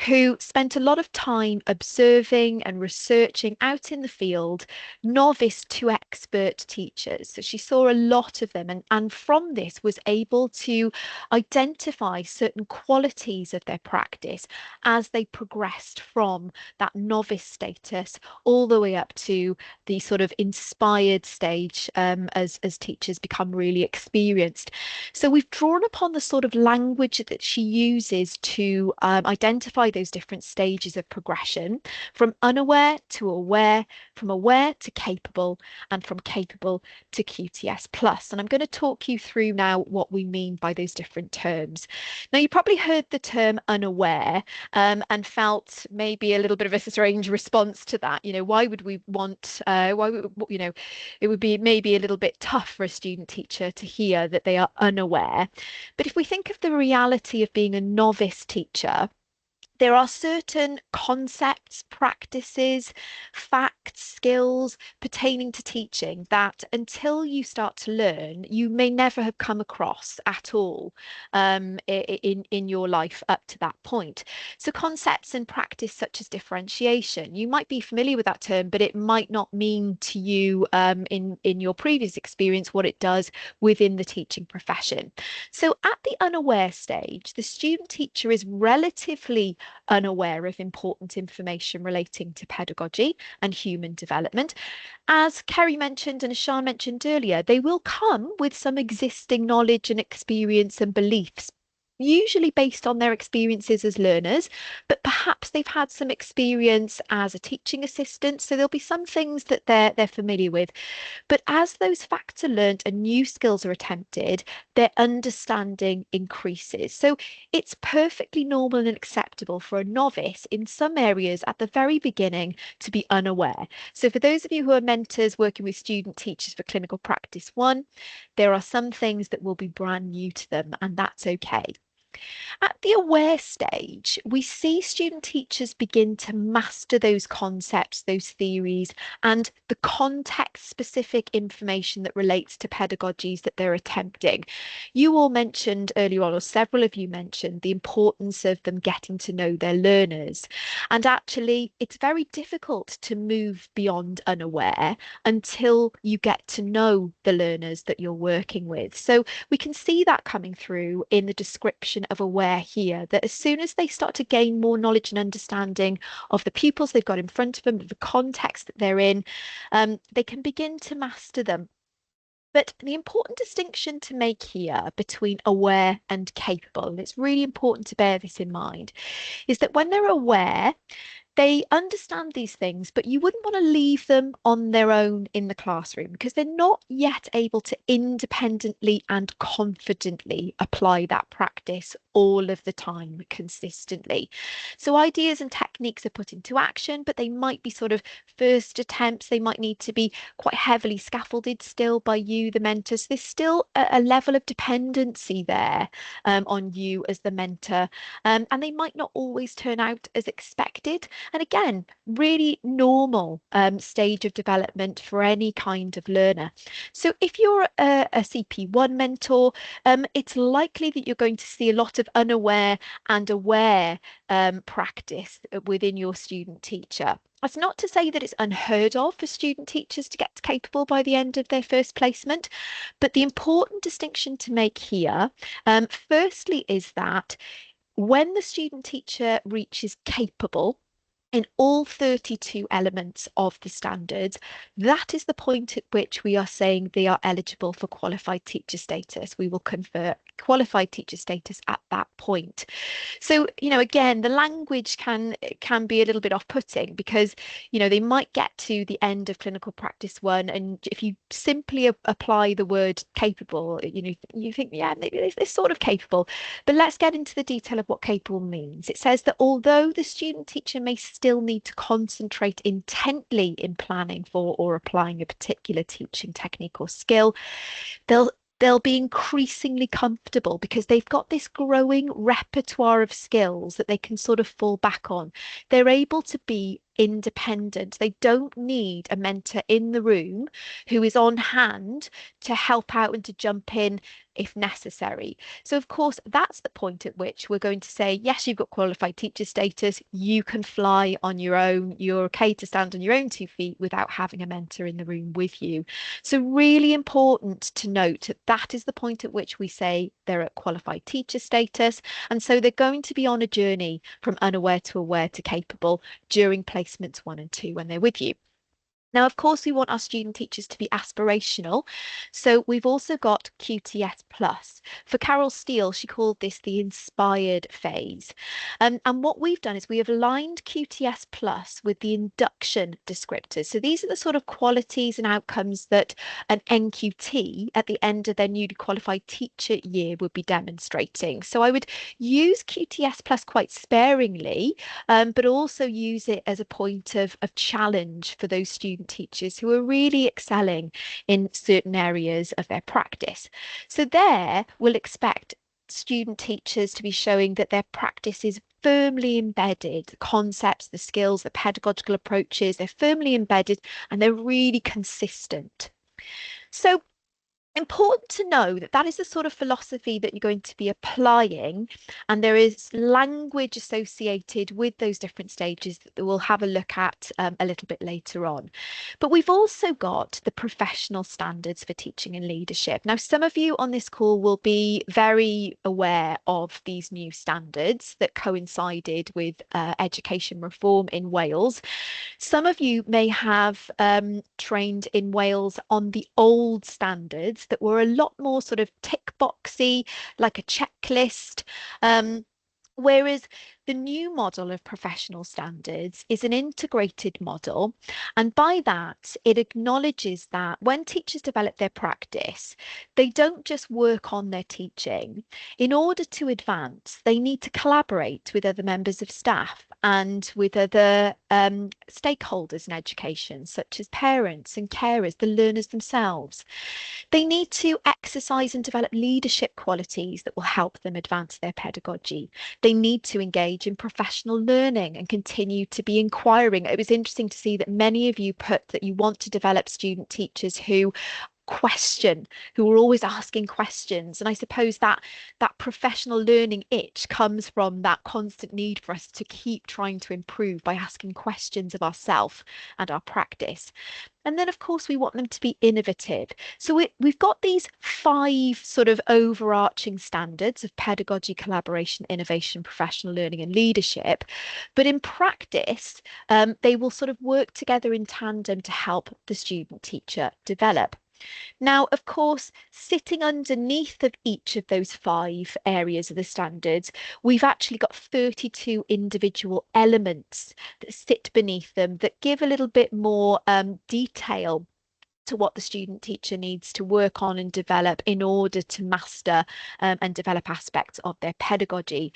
Speaker 5: who spent a lot of time observing and researching out in the field novice to expert teachers. So she saw a lot of them, and from this was able to identify certain qualities of their practice as they progressed from that novice status all the way up to the sort of inspired stage, as teachers become really experienced. So we've drawn upon the sort of language that she uses to identify those different stages of progression, from unaware to aware, from aware to capable, and from capable to QTS plus. And I'm going to talk you through now what we mean by those different terms. Now, you probably heard the term unaware, and felt maybe a little bit of a strange response to that. You know, why would we want, why would, you know, it would be maybe a little bit tough for a student teacher to hear that they are unaware. But if we think of the reality of being a novice teacher, there are certain concepts, practices, facts, skills pertaining to teaching that until you start to learn, you may never have come across at all, in your life up to that point. So concepts and practice such as differentiation, you might be familiar with that term, but it might not mean to you, in your previous experience, what it does within the teaching profession. So at the unaware stage, the student teacher is relatively unaware of important information relating to pedagogy and human development. As Kerry mentioned and as Sian mentioned earlier, they will come with some existing knowledge and experience and beliefs, usually based on their experiences as learners, but perhaps they've had some experience as a teaching assistant, so there'll be some things that they're familiar with. But as those facts are learned and new skills are attempted, their understanding increases. So it's perfectly normal and acceptable for a novice in some areas at the very beginning to be unaware. So for those of you who are mentors working with student teachers for Clinical Practice 1, there are some things that will be brand new to them, and that's okay. At the aware stage, we see student teachers begin to master those concepts, those theories, and the context-specific information that relates to pedagogies that they're attempting. You all mentioned earlier on, or several of you mentioned, the importance of them getting to know their learners. And actually, it's very difficult to move beyond unaware until you get to know the learners that you're working with. So we can see that coming through in the description of aware here, that as soon as they start to gain more knowledge and understanding of the pupils they've got in front of them, the context that they're in, they can begin to master them. But the important distinction to make here between aware and capable, and it's really important to bear this in mind, is that when they're aware, they understand these things, but you wouldn't want to leave them on their own in the classroom because they're not yet able to independently and confidently apply that practice all of the time consistently. So ideas and techniques are put into action, but they might be sort of first attempts. They might need to be quite heavily scaffolded still by you, the mentors. There's still a level of dependency there, on you as the mentor, and they might not always turn out as expected. And again, really normal stage of development for any kind of learner. So if you're a CP1 mentor, it's likely that you're going to see a lot of unaware and aware practice within your student teacher. That's not to say that it's unheard of for student teachers to get capable by the end of their first placement, but the important distinction to make here, firstly, is that when the student teacher reaches capable in all 32 elements of the standards, that is the point at which we are saying they are eligible for qualified teacher status. We will confer qualified teacher status at that point. So, again, the language can be a little bit off-putting because, they might get to the end of Clinical Practice 1, and if you simply apply the word capable, you think, yeah, maybe they're sort of capable. But let's get into the detail of what capable means. It says that although the student teacher may still need to concentrate intently in planning for or applying a particular teaching technique or skill, they'll they'll be increasingly comfortable because they've got this growing repertoire of skills that they can sort of fall back on. They're able to be independent. They don't need a mentor in the room who is on hand to help out and to jump in if necessary. So of course, that's the point at which we're going to say, yes, you've got qualified teacher status, you can fly on your own, you're okay to stand on your own 2 feet without having a mentor in the room with you. So really important to note that that is the point at which we say they're at qualified teacher status. And so they're going to be on a journey from unaware to aware to capable during placements 1 and 2 when they're with you. Now, of course, we want our student teachers to be aspirational. So we've also got QTS Plus. For Carol Steele, she called this the inspired phase. And what we've done is we have aligned QTS Plus with the induction descriptors. So these are the sort of qualities and outcomes that an NQT at the end of their newly qualified teacher year would be demonstrating. So I would use QTS Plus quite sparingly, but also use it as a point of challenge for those student teachers who are really excelling in certain areas of their practice. So there we'll expect student teachers to be showing that their practice is firmly embedded, the concepts, the skills, the pedagogical approaches, they're firmly embedded and they're really consistent. So important to know that that is the sort of philosophy that you're going to be applying, and there is language associated with those different stages that we'll have a look at a little bit later on. But we've also got the professional standards for teaching and leadership. Now, some of you on this call will be very aware of these new standards that coincided with education reform in Wales. Some of you may have trained in Wales on the old standards that were a lot more sort of tick boxy, like a checklist. Whereas the new model of professional standards is an integrated model. And by that, it acknowledges that when teachers develop their practice, they don't just work on their teaching. In order to advance, they need to collaborate with other members of staff and with other stakeholders in education, such as parents and carers, the learners themselves. They need to exercise and develop leadership qualities that will help them advance their pedagogy. They need to engage in professional learning and continue to be inquiring. It was interesting to see that many of you put that you want to develop student teachers who question, who are always asking questions. And I suppose that professional learning itch comes from that constant need for us to keep trying to improve by asking questions of ourselves and our practice. And then, of course, we want them to be innovative. So we've got these 5 sort of overarching standards of pedagogy, collaboration, innovation, professional learning and leadership. But in practice, they will sort of work together in tandem to help the student teacher develop. Now, of course, sitting underneath of each of those 5 areas of the standards, we've actually got 32 individual elements that sit beneath them that give a little bit more detail to what the student teacher needs to work on and develop in order to master and develop aspects of their pedagogy.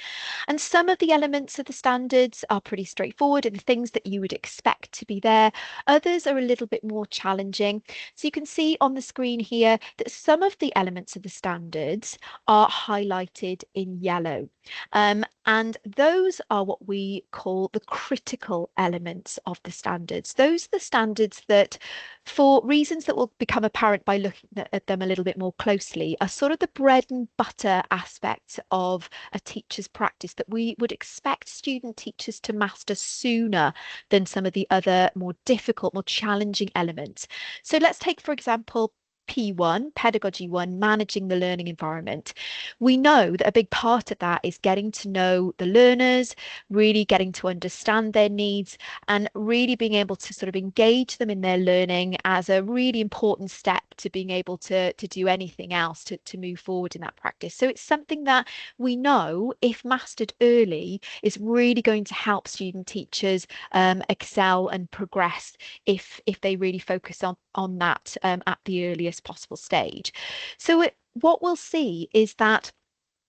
Speaker 5: And some of the elements of the standards are pretty straightforward and things that you would expect to be there. Others are a little bit more challenging. So you can see on the screen here that some of the elements of the standards are highlighted in yellow. And those are what we call the critical elements of the standards. Those are the standards that, for reasons that will become apparent by looking at them a little bit more closely, are sort of the bread and butter aspects of a teacher's practice that we would expect student teachers to master sooner than some of the other more difficult, more challenging elements. So let's take, for example, P1, Pedagogy 1, managing the learning environment. We know that a big part of that is getting to know the learners, really getting to understand their needs and really being able to sort of engage them in their learning as a really important step to being able to do anything else to move forward in that practice. So it's something that we know, if mastered early, is really going to help student teachers excel and progress if they really focus on that at the earliest possible stage. So what we'll see is that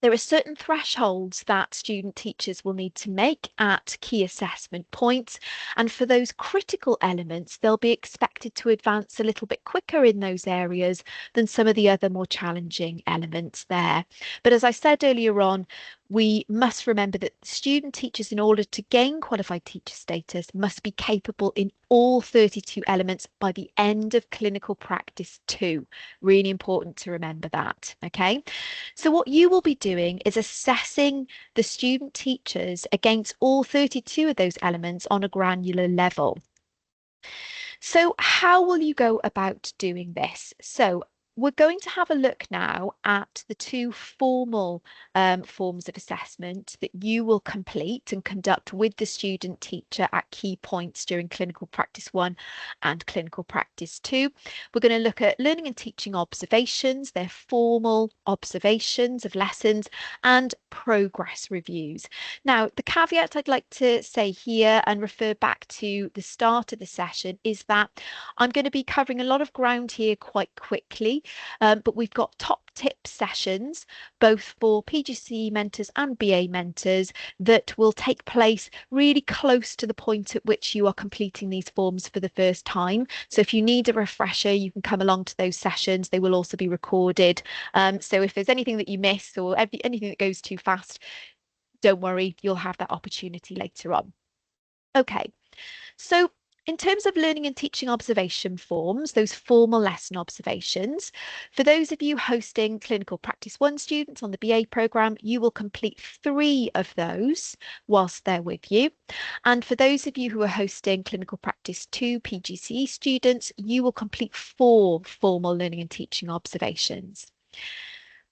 Speaker 5: There are certain thresholds that student teachers will need to make at key assessment points, and for those critical elements, they'll be expected to advance a little bit quicker in those areas than some of the other more challenging elements there. But as I said earlier on, we must remember that student teachers, in order to gain qualified teacher status, must be capable in all 32 elements by the end of clinical practice 2. Really important to remember that, okay? So what you will be doing is assessing the student teachers against all 32 of those elements on a granular level. So how will you go about doing this? So we're going to have a look now at the 2 formal forms of assessment that you will complete and conduct with the student teacher at key points during clinical practice 1 and clinical practice 2. We're going to look at learning and teaching observations, their formal observations of lessons, and progress reviews. Now, the caveat I'd like to say here and refer back to the start of the session is that I'm going to be covering a lot of ground here quite quickly, but we've got top tip sessions, both for PGCE mentors and BA mentors, that will take place really close to the point at which you are completing these forms for the first time. So if you need a refresher, you can come along to those sessions. They will also be recorded. So if there's anything that you miss or anything that goes too fast, don't worry, you'll have that opportunity later on. Okay, so in terms of learning and teaching observation forms, those formal lesson observations, for those of you hosting clinical practice 1 students on the BA programme, you will complete 3 of those whilst they're with you. And for those of you who are hosting clinical practice 2 PGCE students, you will complete 4 formal learning and teaching observations.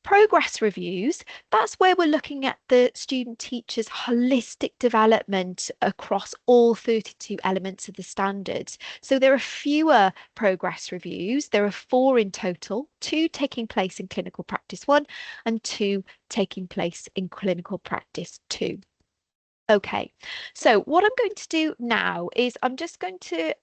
Speaker 5: Progress reviews, that's where we're looking at the student teacher's holistic development across all 32 elements of the standards. So there are fewer progress reviews. There are 4 in total, 2 taking place in clinical practice 1 and 2 taking place in clinical practice 2. Okay, so what I'm going to do now is I'm just going to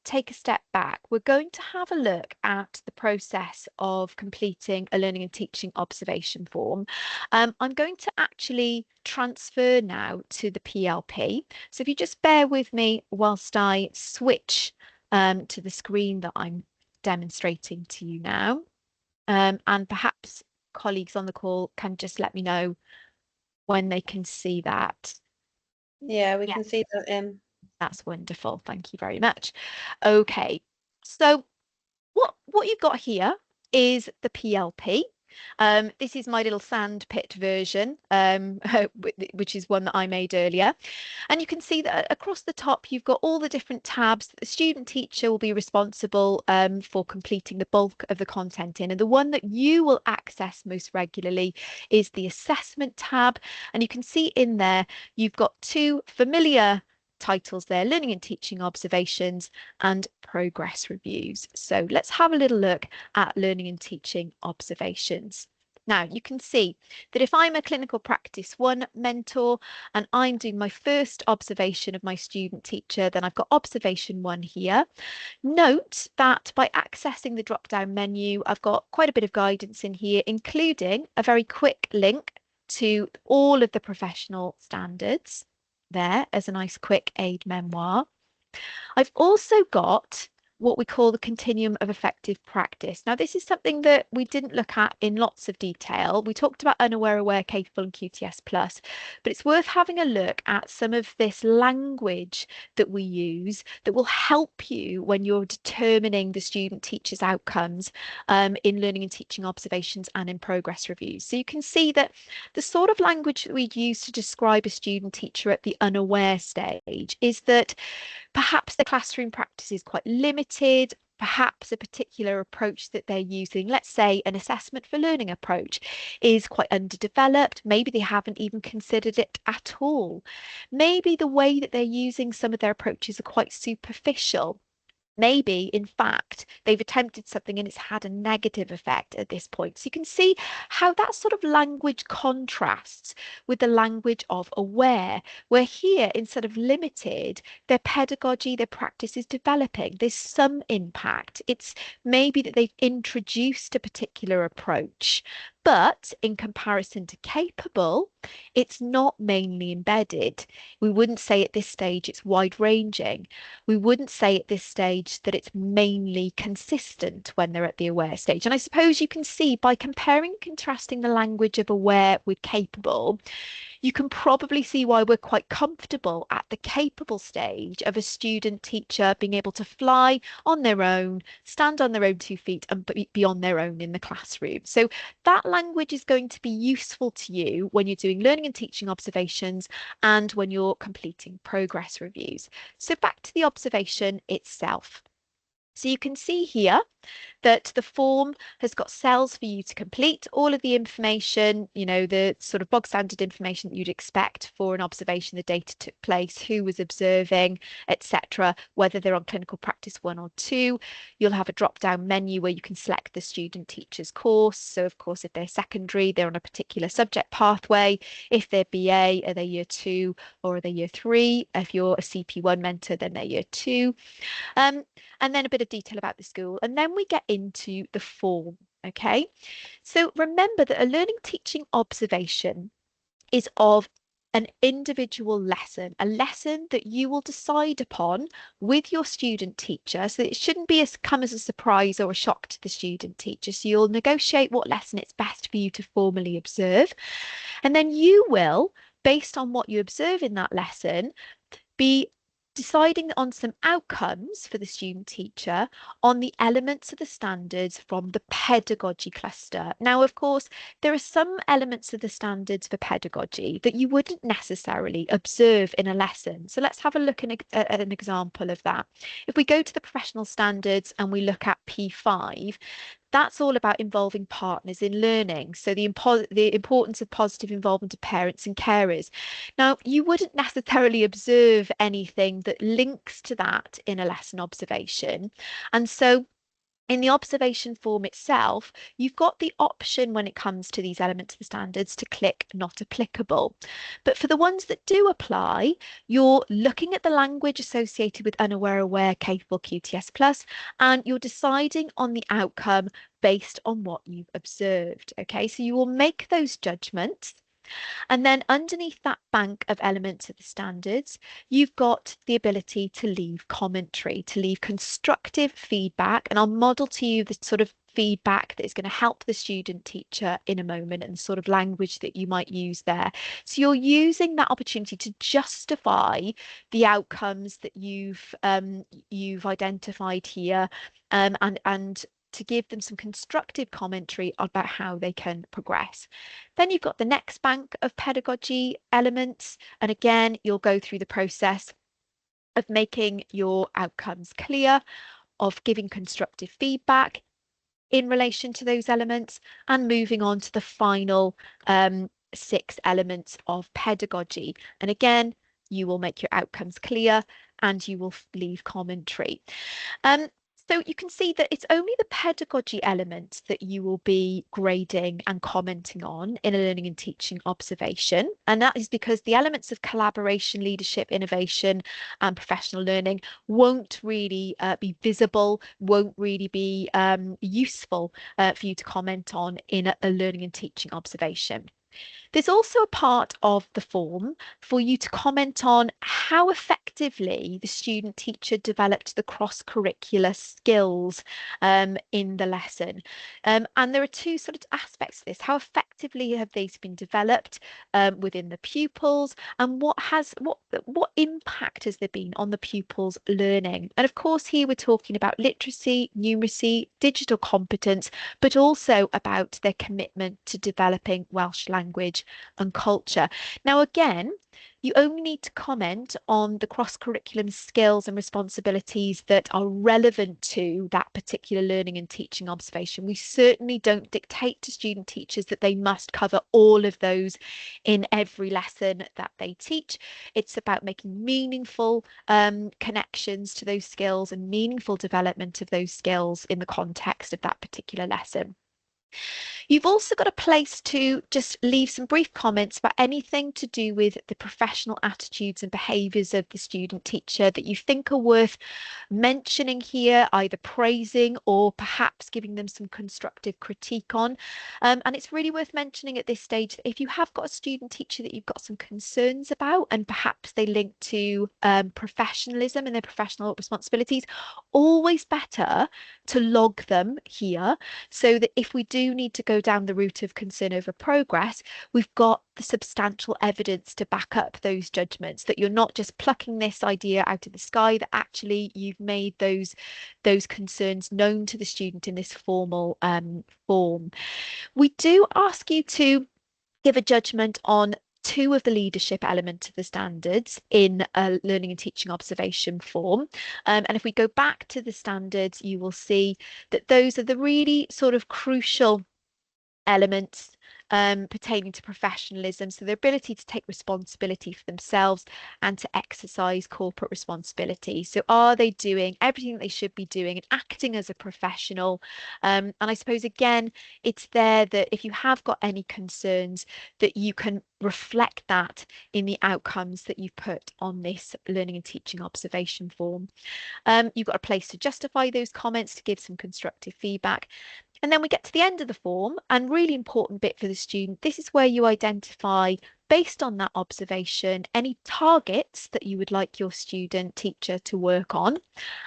Speaker 5: take a step back. We're going to have a look at the process of completing a learning and teaching observation form. I'm going to actually transfer now to the PLP. So if you just bear with me whilst I switch to the screen that I'm demonstrating to you now. And perhaps colleagues on the call can just let me know when they can see that.
Speaker 3: Yeah, we can see that.
Speaker 5: That's wonderful. Thank you very much. Okay, so what you've got here is the PLP. This is my little sandpit version, which is one that I made earlier. And you can see that across the top, you've got all the different tabs that the student teacher will be responsible for completing the bulk of the content in. And the one that you will access most regularly is the assessment tab. And you can see in there, you've got 2 familiar titles there, learning and teaching observations and progress reviews. So let's have a little look at learning and teaching observations. Now you can see that if I'm a clinical practice 1 mentor and I'm doing my first observation of my student teacher, then I've got observation 1 here. Note that by accessing the drop-down menu, I've got quite a bit of guidance in here, including a very quick link to all of the professional standards there as a nice quick aid memoir. I've also got what we call the continuum of effective practice. Now, this is something that we didn't look at in lots of detail. We talked about unaware, aware, capable and QTS plus, but it's worth having a look at some of this language that we use that will help you when you're determining the student teacher's outcomes in learning and teaching observations and in progress reviews. So you can see that the sort of language that we use to describe a student teacher at the unaware stage is that perhaps the classroom practice is quite limited, perhaps a particular approach that they're using, let's say an assessment for learning approach, is quite underdeveloped. Maybe they haven't even considered it at all. Maybe the way that they're using some of their approaches are quite superficial. Maybe, in fact, they've attempted something and it's had a negative effect at this point. So you can see how that sort of language contrasts with the language of aware, where here, instead of limited, their pedagogy, their practice is developing. There's some impact. It's maybe that they've introduced a particular approach, But in comparison to capable, it's not mainly embedded. We wouldn't say at this stage it's wide ranging. We wouldn't say at this stage that it's mainly consistent when they're at the aware stage. And I suppose you can see by comparing and contrasting the language of aware with capable, you can probably see why we're quite comfortable at the capable stage of a student teacher being able to fly on their own, stand on their own 2 feet, and be on their own in the classroom. So that language is going to be useful to you when you're doing learning and teaching observations and when you're completing progress reviews. So back to the observation itself. So you can see here that the form has got cells for you to complete all of the information, you know, the sort of bog standard information that you'd expect for an observation, the data took place, who was observing, etc., whether they're on clinical practice 1 or 2. You'll have a drop down menu where you can select the student teacher's course. So of course, if they're secondary, they're on a particular subject pathway. If they're BA, are they year 2 or are they year 3? If you're a CP1 mentor, then they're year 2. And then a bit of detail about the school. And then we get into the form, okay? So remember that a learning teaching observation is of an individual lesson, a lesson that you will decide upon with your student teacher. So it shouldn't be come as a surprise or a shock to the student teacher. So you'll negotiate what lesson it's best for you to formally observe. And then you will, based on what you observe in that lesson, be deciding on some outcomes for the student teacher on the elements of the standards from the pedagogy cluster. Now, of course, there are some elements of the standards for pedagogy that you wouldn't necessarily observe in a lesson. So let's have a look at an example of that. If we go to the professional standards and we look at P5, that's all about involving partners in learning. So the importance of positive involvement of parents and carers. Now, you wouldn't necessarily observe anything that links to that in a lesson observation. And so in the observation form itself, you've got the option when it comes to these elements of the standards to click not applicable. But for the ones that do apply, you're looking at the language associated with unaware, aware, capable, QTS+, and you're deciding on the outcome based on what you've observed. Okay, so you will make those judgments. And then underneath that bank of elements of the standards, you've got the ability to leave commentary, to leave constructive feedback. And I'll model to you the sort of feedback that is going to help the student teacher in a moment and the sort of language that you might use there. So you're using that opportunity to justify the outcomes that you've identified here and to give them some constructive commentary about how they can progress. Then you've got the next bank of pedagogy elements. And again, you'll go through the process of making your outcomes clear, of giving constructive feedback in relation to those elements, and moving on to the final 6 elements of pedagogy. And again, you will make your outcomes clear and you will leave commentary. So you can see that it's only the pedagogy element that you will be grading and commenting on in a learning and teaching observation. And that is because the elements of collaboration, leadership, innovation, and professional learning won't really be visible, won't really be useful for you to comment on in a learning and teaching observation. There's also a part of the form for you to comment on how effectively the student teacher developed the cross-curricular skills in the lesson. And there are 2 sort of aspects to this. How effectively have these been developed within the pupils, and what impact has there been on the pupils' learning? And of course, here we're talking about literacy, numeracy, digital competence, but also about their commitment to developing Welsh language and culture. Now, again, you only need to comment on the cross-curriculum skills and responsibilities that are relevant to that particular learning and teaching observation. We certainly don't dictate to student teachers that they must cover all of those in every lesson that they teach. It's about making meaningful connections to those skills and meaningful development of those skills in the context of that particular lesson. You've also got a place to just leave some brief comments about anything to do with the professional attitudes and behaviours of the student teacher that you think are worth mentioning here, either praising or perhaps giving them some constructive critique on. And it's really worth mentioning at this stage that if you have got a student teacher that you've got some concerns about, and perhaps they link to professionalism and their professional responsibilities, always better to log them here, so that if we do need to go down the route of concern over progress, we've got the substantial evidence to back up those judgments, that you're not just plucking this idea out of the sky, that actually you've made those concerns known to the student in this formal form. We do ask you to give a judgment on 2 of the leadership elements of the standards in a learning and teaching observation form. And if we go back to the standards, you will see that those are the really sort of crucial elements pertaining to professionalism, so their ability to take responsibility for themselves and to exercise corporate responsibility. So are they doing everything that they should be doing and acting as a professional? And I suppose again, it's there that if you have got any concerns, that you can reflect that in the outcomes that you've put on this learning and teaching observation form. You've got a place to justify those comments, to give some constructive feedback. And then we get to the end of the form, and really important bit for the student, this is where you identify, based on that observation, any targets that you would like your student teacher to work on,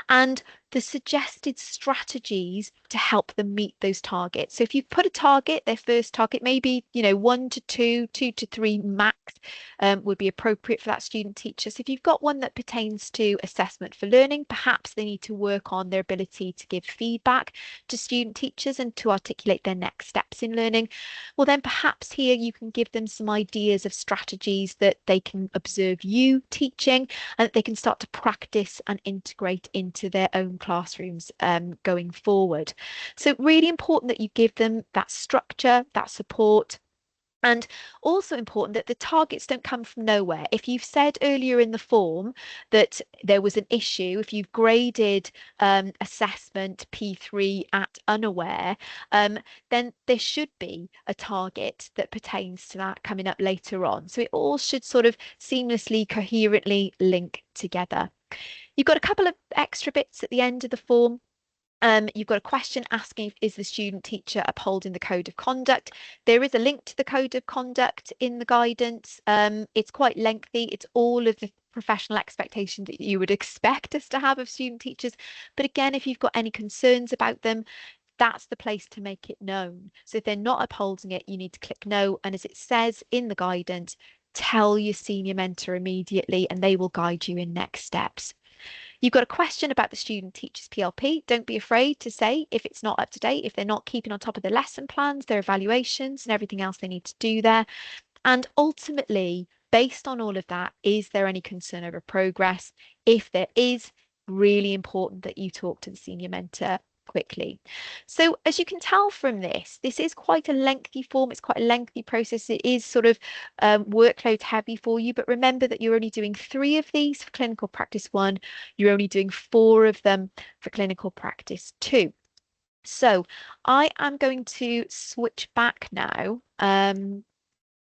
Speaker 5: and the suggested strategies to help them meet those targets. So if you've put a target, their first target, maybe 1 to 2, 2 to 3 max would be appropriate for that student teacher. So if you've got one that pertains to assessment for learning, perhaps they need to work on their ability to give feedback to student teachers and to articulate their next steps in learning. Well, then perhaps here you can give them some ideas of strategies that they can observe you teaching, and that they can start to practice and integrate into their own classrooms going forward. So really important that you give them that structure, that support. And also important that the targets don't come from nowhere. If you've said earlier in the form that there was an issue, if you've graded assessment P3 at unaware, then there should be a target that pertains to that coming up later on. So it all should sort of seamlessly, coherently link together. You've got a couple of extra bits at the end of the form. You've got a question asking, is the student teacher upholding the code of conduct? There is a link to the code of conduct in the guidance. It's quite lengthy. It's all of the professional expectation that you would expect us to have of student teachers. But again, if you've got any concerns about them, that's the place to make it known. So if they're not upholding it, you need to click no. And as it says in the guidance, tell your senior mentor immediately and they will guide you in next steps. You've got a question about the student teacher's PLP. Don't be afraid to say if it's not up to date, if they're not keeping on top of their lesson plans, their evaluations and everything else they need to do there. And ultimately, based on all of that, is there any concern over progress? If there is, really important that you talk to the senior mentor quickly. So as you can tell from this is quite a lengthy form. It's quite a lengthy process. It is sort of workload heavy for you, but remember that you're only doing 3 of these for clinical practice 1. You're only doing 4 of them for clinical practice 2. So I am going to switch back now and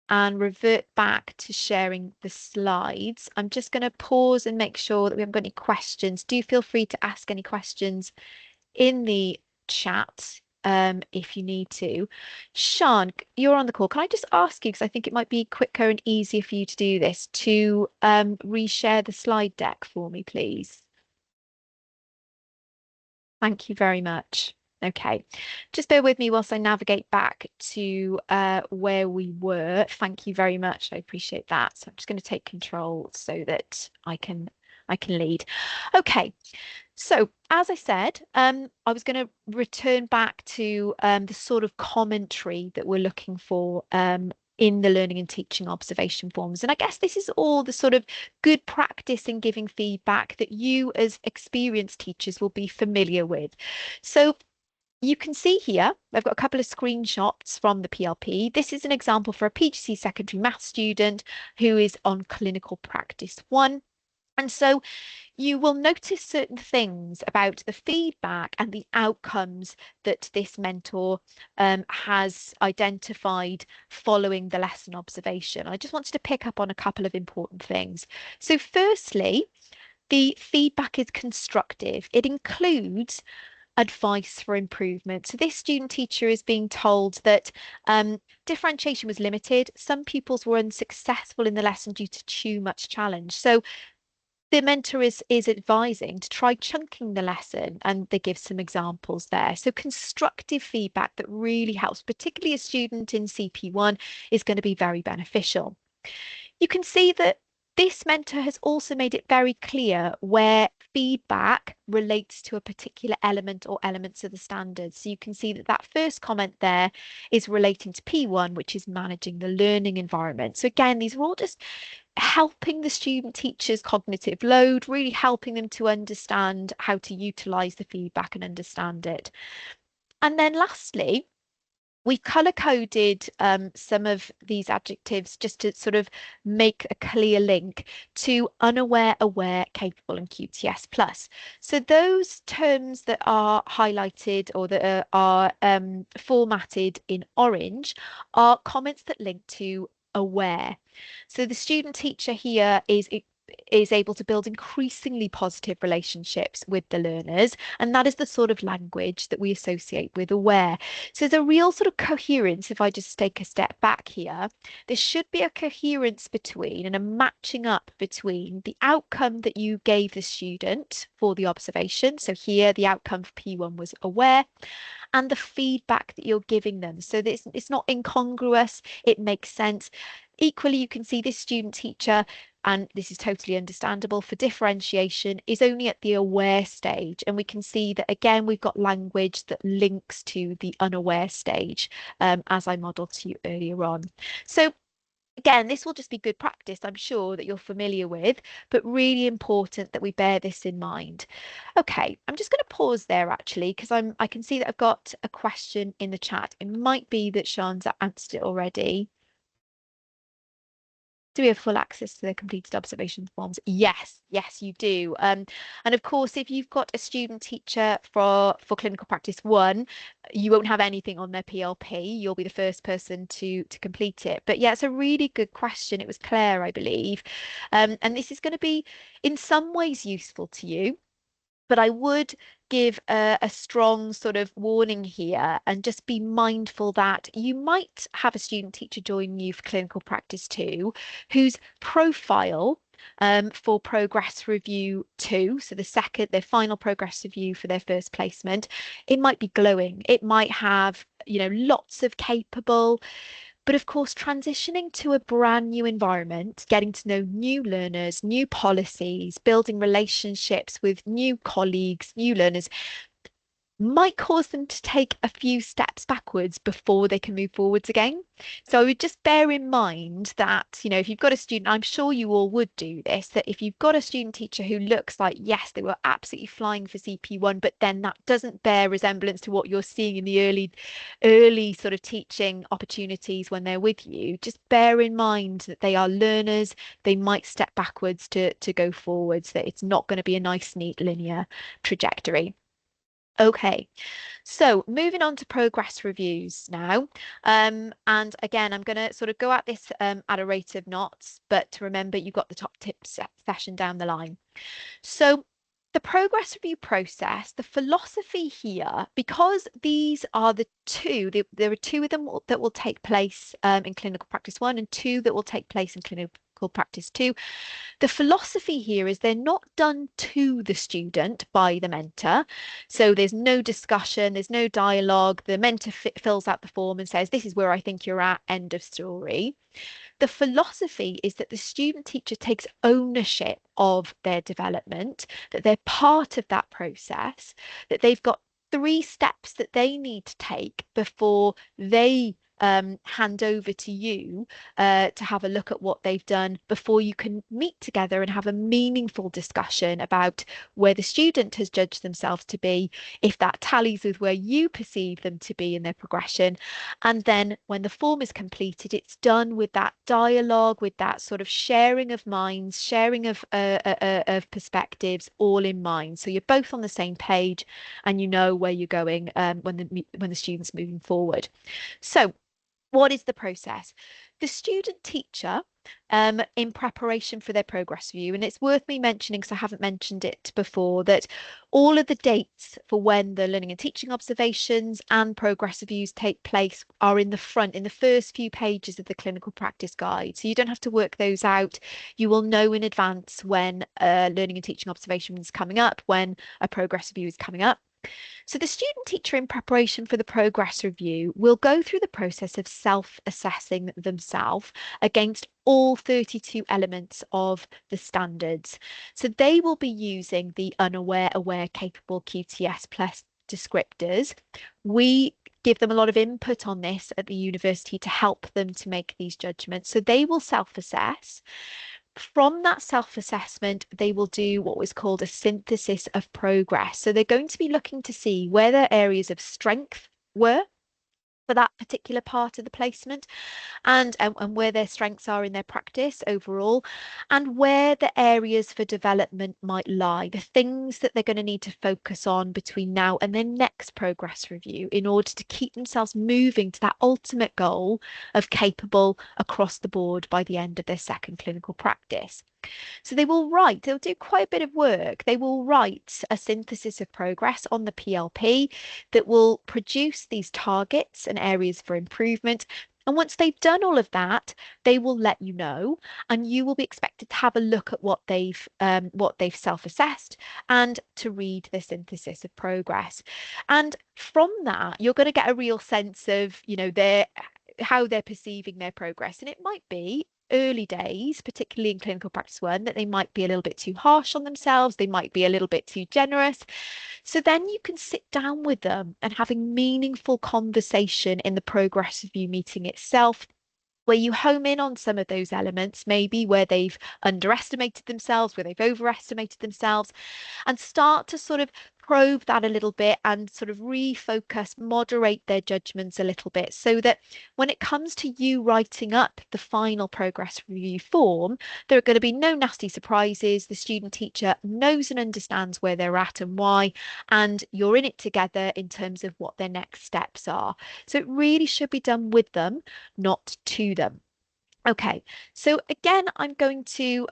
Speaker 5: revert back to sharing the slides. I'm just going to pause and make sure that we haven't got any questions. Do feel free to ask any questions in the chat if you need to. Sian, you're on the call. Can I just ask you, because I think it might be quicker and easier for you to do this, to reshare the slide deck for me, please? Thank you very much. Okay, just bear with me whilst I navigate back to where we were. Thank you very much. I appreciate that. So I'm just going to take control so that I can lead. Okay, so as I said, I was going to return back to the sort of commentary that we're looking for in the learning and teaching observation forms. And I guess this is all the sort of good practice in giving feedback that you as experienced teachers will be familiar with. So you can see here, I've got a couple of screenshots from the PLP. This is an example for a PGC secondary maths student who is on clinical practice 1. And so you will notice certain things about the feedback and the outcomes that this mentor has identified following the lesson observation. I just wanted to pick up on a couple of important things. So firstly, the feedback is constructive. It includes advice for improvement. So this student teacher is being told that differentiation was limited. Some pupils were unsuccessful in the lesson due to too much challenge. So the mentor is advising to try chunking the lesson, and they give some examples there. So constructive feedback that really helps, particularly a student in CP1, is going to be very beneficial. You can see that this mentor has also made it very clear where feedback relates to a particular element or elements of the standards. So you can see that that first comment there is relating to P1, which is managing the learning environment. So again, these are all just helping the student teacher's cognitive load, really helping them to understand how to utilize the feedback and understand it. And then lastly, we color coded some of these adjectives just to sort of make a clear link to unaware, aware, capable, and QTS plus. So those terms that are highlighted or that are formatted in orange are comments that link to aware. So the student teacher here is able to build increasingly positive relationships with the learners, and that is the sort of language that we associate with aware. So there's a real sort of coherence. If I just take a step back here, there should be a coherence between and a matching up between the outcome that you gave the student for the observation. So here the outcome for P1 was aware, and the feedback that you're giving them. So this it's not incongruous, it makes sense. Equally, you can see this student teacher, and this is totally understandable, for differentiation is only at the aware stage. And we can see that again, we've got language that links to the unaware stage, as I modelled to you earlier on. So again, this will just be good practice, I'm sure, that you're familiar with, but really important that we bear this in mind. Okay, I'm just going to pause there actually, because I can see that I've got a question in the chat. It might be that Sian's answered it already. Do we have full access to the completed observation forms? Yes, yes, you do. And of course, if you've got a student teacher for clinical practice 1, you won't have anything on their PLP. You'll be the first person to complete it. But yeah, it's a really good question. It was Claire, I believe. And this is going to be in some ways useful to you. But I would give a strong sort of warning here and just be mindful that you might have a student teacher join you for clinical practice 2 whose profile for progress review 2, so the final progress review for their first placement, it might be glowing. It might have, you know, lots of capable. But of course, transitioning to a brand new environment, getting to know new learners, new policies, building relationships with new colleagues, new learners, might cause them to take a few steps backwards before they can move forwards again. So I would just bear in mind that, you know, if you've got a student, I'm sure you all would do this, that if you've got a student teacher who looks like, yes, they were absolutely flying for CP1, but then that doesn't bear resemblance to what you're seeing in the early sort of teaching opportunities when they're with you, just bear in mind that they are learners. They might step backwards to go forwards, that it's not going to be a nice, neat linear trajectory. Okay, so moving on to progress reviews now. And again, I'm going to sort of go at this at a rate of knots, but remember, you've got the top tips session down the line. So the progress review process, the philosophy here, because these are the two, there are 2 of them that will take place in clinical practice 1 and 2 that will take place in clinical practice 2. The philosophy here is they're not done to the student by the mentor. So there's no discussion, there's no dialogue. The mentor fills out the form and says, this is where I think you're at, end of story. The philosophy is that the student teacher takes ownership of their development, that they're part of that process, that they've got 3 steps that they need to take before they hand over to you to have a look at what they've done before you can meet together and have a meaningful discussion about where the student has judged themselves to be, if that tallies with where you perceive them to be in their progression. And then when the form is completed, it's done with that dialogue, with that sort of sharing of minds, sharing of perspectives, all in mind. So you're both on the same page and you know where you're going when the student's moving forward. So what is the process? The student teacher, in preparation for their progress review, and it's worth me mentioning because I haven't mentioned it before, that all of the dates for when the learning and teaching observations and progress reviews take place are in the front, in the first few pages of the clinical practice guide. So you don't have to work those out. You will know in advance when a learning and teaching observation is coming up, when a progress review is coming up. So the student teacher, in preparation for the progress review, will go through the process of self-assessing themselves against all 32 elements of the standards. So they will be using the unaware, aware, capable QTS plus descriptors. We give them a lot of input on this at the university to help them to make these judgments. So they will self-assess. From that self-assessment, they will do what was called a synthesis of progress. So they're going to be looking to see where their areas of strength were for that particular part of the placement, and where their strengths are in their practice overall, and where the areas for development might lie, the things that they're going to need to focus on between now and their next progress review in order to keep themselves moving to that ultimate goal of capable across the board by the end of their second clinical practice. So they'll do quite a bit of work. They will write a synthesis of progress on the PLP that will produce these targets and areas for improvement. And once they've done all of that, they will let you know, and you will be expected to have a look at what they've self-assessed and to read the synthesis of progress. And from that, you're going to get a real sense of, how they're perceiving their progress. And it might be early days, particularly in clinical practice 1, that they might be a little bit too harsh on themselves, they might be a little bit too generous. So then you can sit down with them and having meaningful conversation in the progress review meeting itself, where you home in on some of those elements, maybe where they've underestimated themselves, where they've overestimated themselves, and start to sort of probe that a little bit and sort of refocus, moderate their judgments a little bit, so that when it comes to you writing up the final progress review form, there are going to be no nasty surprises. The student teacher knows and understands where they're at and why, and you're in it together in terms of what their next steps are. So it really should be done with them, not to them. Okay, so again, I'm going to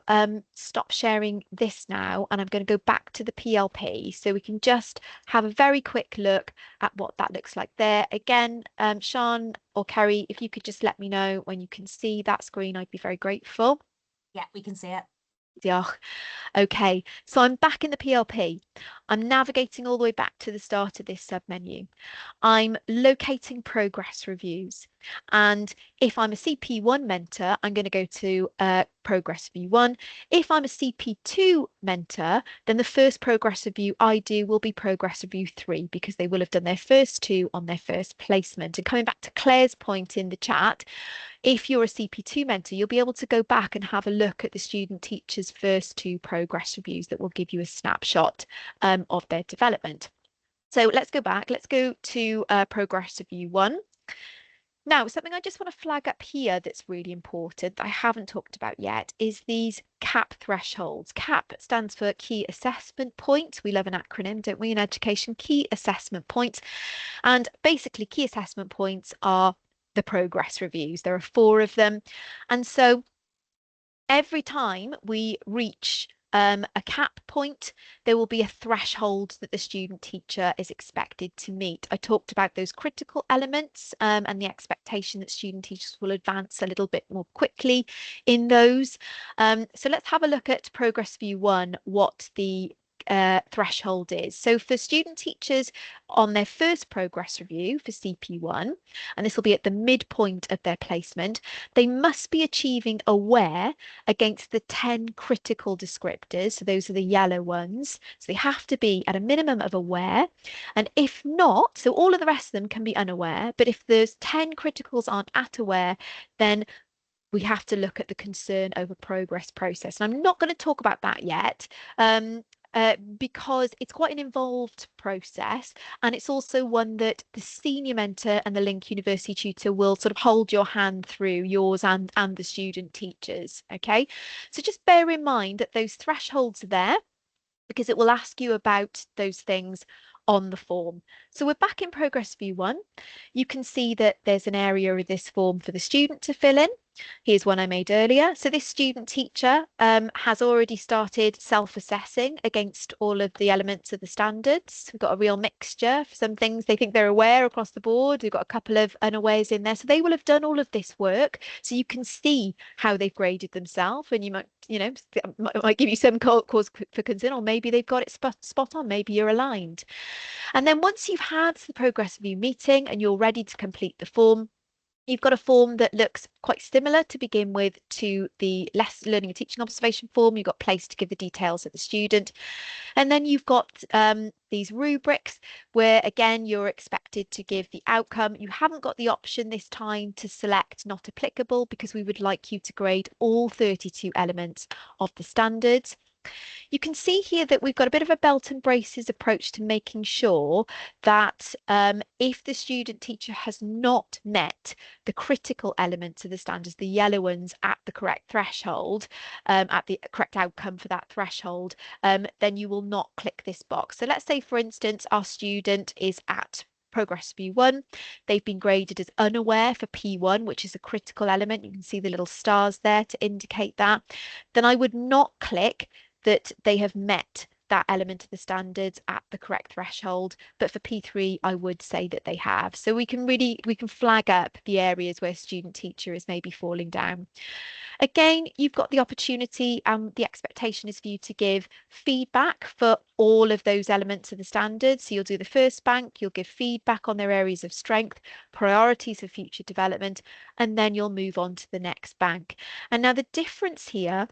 Speaker 5: stop sharing this now, and I'm going to go back to the PLP so we can just have a very quick look at what that looks like there. Again, Sian or Kerry, if you could just let me know when you can see that screen, I'd be very grateful.
Speaker 1: Yeah, we can see it.
Speaker 5: Diolch. Okay, so I'm back in the PLP. I'm navigating all the way back to the start of this submenu. I'm locating progress reviews. And if I'm a CP1 mentor, I'm going to go to progress review 1. If I'm a CP2 mentor, then the first progress review I do will be progress review 3, because they will have done their first 2 on their first placement. And coming back to Claire's point in the chat, if you're a CP2 mentor, you'll be able to go back and have a look at the student teacher's first 2 progress reviews that will give you a snapshot of their development. So let's go back. Let's go to progress review 1. Now, something I just want to flag up here that's really important that I haven't talked about yet is these CAP thresholds. CAP stands for Key Assessment Points. We love an acronym, don't we, in education? Key Assessment Points. And basically, key assessment points are the progress reviews. There are 4 of them. And so every time we reach a CAP point, there will be a threshold that the student teacher is expected to meet. I talked about those critical elements and the expectation that student teachers will advance a little bit more quickly in those. So let's have a look at progress review 1, what the threshold is. So for student teachers on their first progress review for CP1, and this will be at the midpoint of their placement, they must be achieving aware against the 10 critical descriptors. So those are the yellow ones. So they have to be at a minimum of aware. And if not, so all of the rest of them can be unaware, but if those 10 criticals aren't at aware, then we have to look at the concern over progress process. And I'm not going to talk about that yet. Because it's quite an involved process, and it's also one that the senior mentor and the Link University tutor will sort of hold your hand through, yours and the student teachers. Okay, so just bear in mind that those thresholds are there because it will ask you about those things on the form. So we're back in progress view 1. You can see that there's an area of this form for the student to fill in. Here's one I made earlier. So this student teacher has already started self-assessing against all of the elements of the standards. We've got a real mixture. For some things they think they're aware across the board. We've got a couple of unawares in there. So they will have done all of this work. So you can see how they've graded themselves, and you might, might give you some cause for concern, or maybe they've got it spot on. Maybe you're aligned. And then once you've had the progress review meeting and you're ready to complete the form, you've got a form that looks quite similar to begin with to the learning and teaching observation form. You've got place to give the details of the student. And then you've got these rubrics where, again, you're expected to give the outcome. You haven't got the option this time to select not applicable because we would like you to grade all 32 elements of the standards. You can see here that we've got a bit of a belt and braces approach to making sure that if the student teacher has not met the critical elements of the standards, the yellow ones at the correct threshold, at the correct outcome for that threshold, then you will not click this box. So let's say, for instance, our student is at progress view 1. They've been graded as unaware for P1, which is a critical element. You can see the little stars there to indicate that. Then I would not click that they have met that element of the standards at the correct threshold, but for P3 I would say that they have. So we can flag up the areas where student teacher is maybe falling down. Again, you've got the opportunity, the expectation is for you to give feedback for all of those elements of the standards. So you'll do the first bank, you'll give feedback on their areas of strength, priorities for future development, and then you'll move on to the next bank. And now the difference here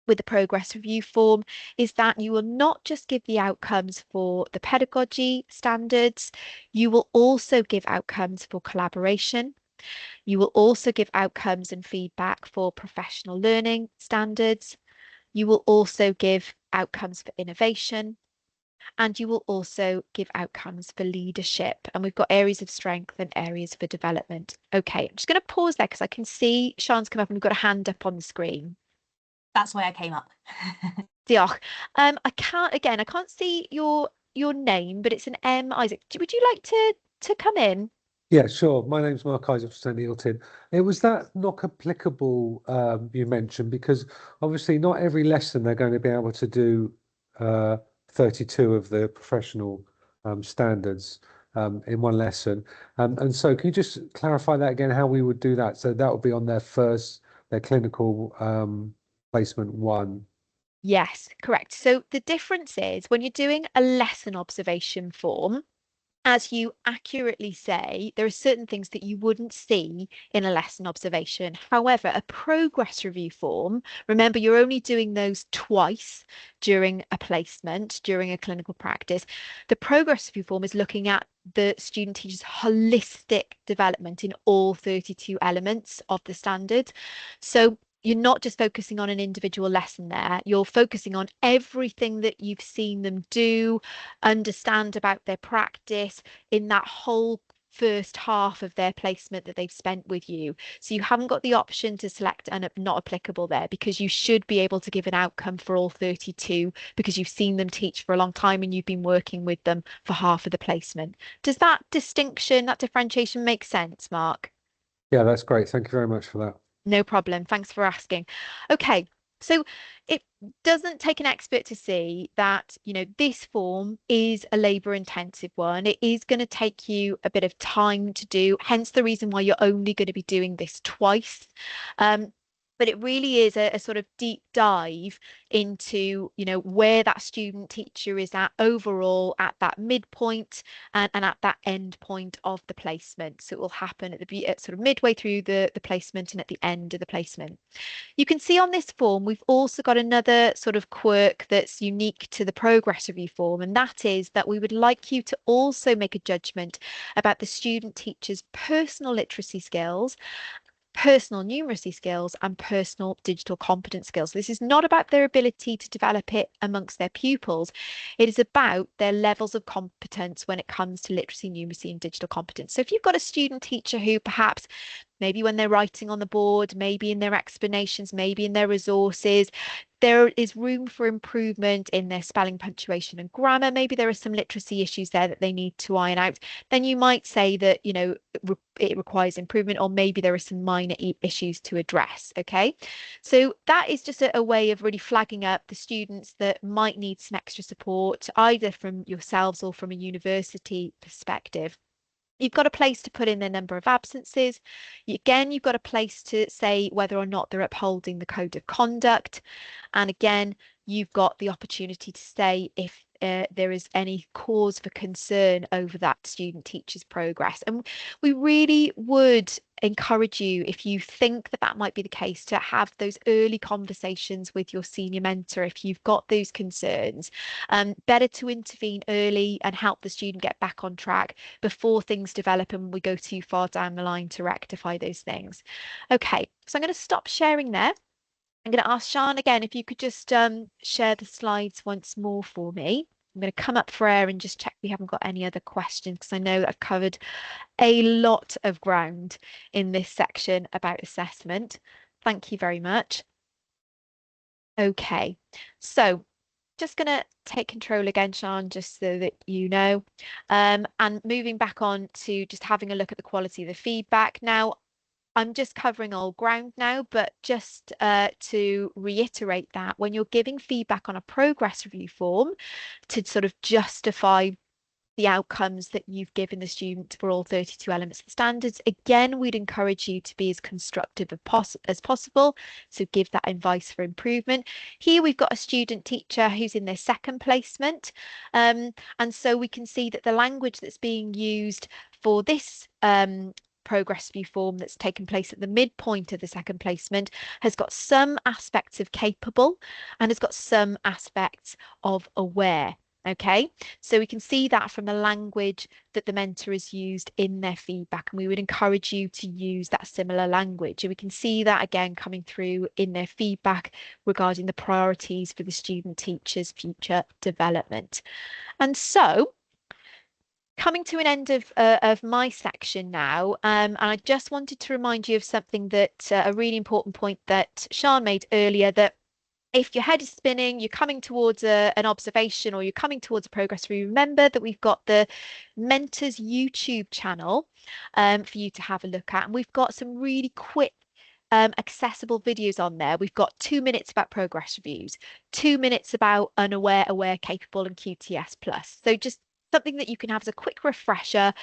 Speaker 5: with the progress review form is that you will not just give the outcomes for the pedagogy standards, you will also give outcomes for collaboration. You will also give outcomes and feedback for professional learning standards. You will also give outcomes for innovation. And you will also give outcomes for leadership. And we've got areas of strength and areas for development. Okay, I'm just going to pause there because I can see Sian's come up and we've got a hand up on the screen.
Speaker 1: That's why I came up.
Speaker 5: Diolch. I can't see your name, but it's an M. Isaac. Would you like to come in?
Speaker 6: Yeah, sure. My name's Mark Isaac from St Eilton. It was that not applicable you mentioned, because obviously not every lesson they're going to be able to do 32 of the professional standards in one lesson. And so can you just clarify that again, how we would do that? So that would be on their clinical placement 1.
Speaker 5: Yes, correct. So the difference is when you're doing a lesson observation form, as you accurately say, there are certain things that you wouldn't see in a lesson observation. However, a progress review form, remember, you're only doing those twice during a placement, during a clinical practice. The progress review form is looking at the student teacher's holistic development in all 32 elements of the standard. So you're not just focusing on an individual lesson there, you're focusing on everything that you've seen them do, understand about their practice in that whole first half of their placement that they've spent with you. So you haven't got the option to select not applicable there, because you should be able to give an outcome for all 32 because you've seen them teach for a long time and you've been working with them for half of the placement. Does that distinction, that differentiation make sense, Mark?
Speaker 6: Yeah, that's great. Thank you very much for that.
Speaker 5: No problem. Thanks for asking. Okay, so it doesn't take an expert to see that, this form is a labour intensive one. It is going to take you a bit of time to do, hence the reason why you're only going to be doing this twice. but it really is a sort of deep dive into, you know, where that student teacher is at overall at that midpoint and at that end point of the placement. So it will happen at sort of midway through the placement and at the end of the placement. You can see on this form, we've also got another sort of quirk that's unique to the progress review form, and that is that we would like you to also make a judgment about the student teacher's personal literacy skills, personal numeracy skills, and personal digital competence skills. This is not about their ability to develop it amongst their pupils. It is about their levels of competence when it comes to literacy, numeracy, and digital competence. So if you've got a student teacher who perhaps maybe when they're writing on the board, maybe in their explanations, maybe in their resources, there is room for improvement in their spelling, punctuation, and grammar. Maybe there are some literacy issues there that they need to iron out. Then you might say that, you know, it requires improvement, or maybe there are some minor issues to address. Okay, so that is just a way of really flagging up the students that might need some extra support, either from yourselves or from a university perspective. You've got a place to put in the number of absences. Again, you've got a place to say whether or not they're upholding the code of conduct. And again, you've got the opportunity to say if there is any cause for concern over that student teacher's progress. And we really would encourage you, if you think that that might be the case, to have those early conversations with your senior mentor if you've got those concerns. Better to intervene early and help the student get back on track before things develop and we go too far down the line to rectify those things. Okay, so I'm going to stop sharing there. I'm going to ask Sian again if you could just share the slides once more for me. I'm going to come up for air and just check we haven't got any other questions, because I know that I've covered a lot of ground in this section about assessment. Thank you very much. Okay, so just going to take control again, Sian, just so that you know, and moving back on to just having a look at the quality of the feedback. Now, I'm just covering old ground now, but just to reiterate that when you're giving feedback on a progress review form to sort of justify the outcomes that you've given the student for all 32 elements of the standards, again, we'd encourage you to be as constructive as possible. So give that advice for improvement. Here we've got a student teacher who's in their second placement. And so we can see that the language that's being used for this progress review form that's taken place at the midpoint of the second placement has got some aspects of capable and has got some aspects of aware. Okay, so we can see that from the language that the mentor has used in their feedback, and we would encourage you to use that similar language. And we can see that again coming through in their feedback regarding the priorities for the student teacher's future development. And so coming to an end of my section now, and I just wanted to remind you of something that a really important point that Sian made earlier, that if your head is spinning, you're coming towards an observation or you're coming towards a progress review, remember that we've got the Mentors YouTube channel for you to have a look at. And we've got some really quick accessible videos on there. We've got 2 minutes about progress reviews, 2 minutes about unaware, aware, capable, and QTS plus. So just something that you can have as a quick refresher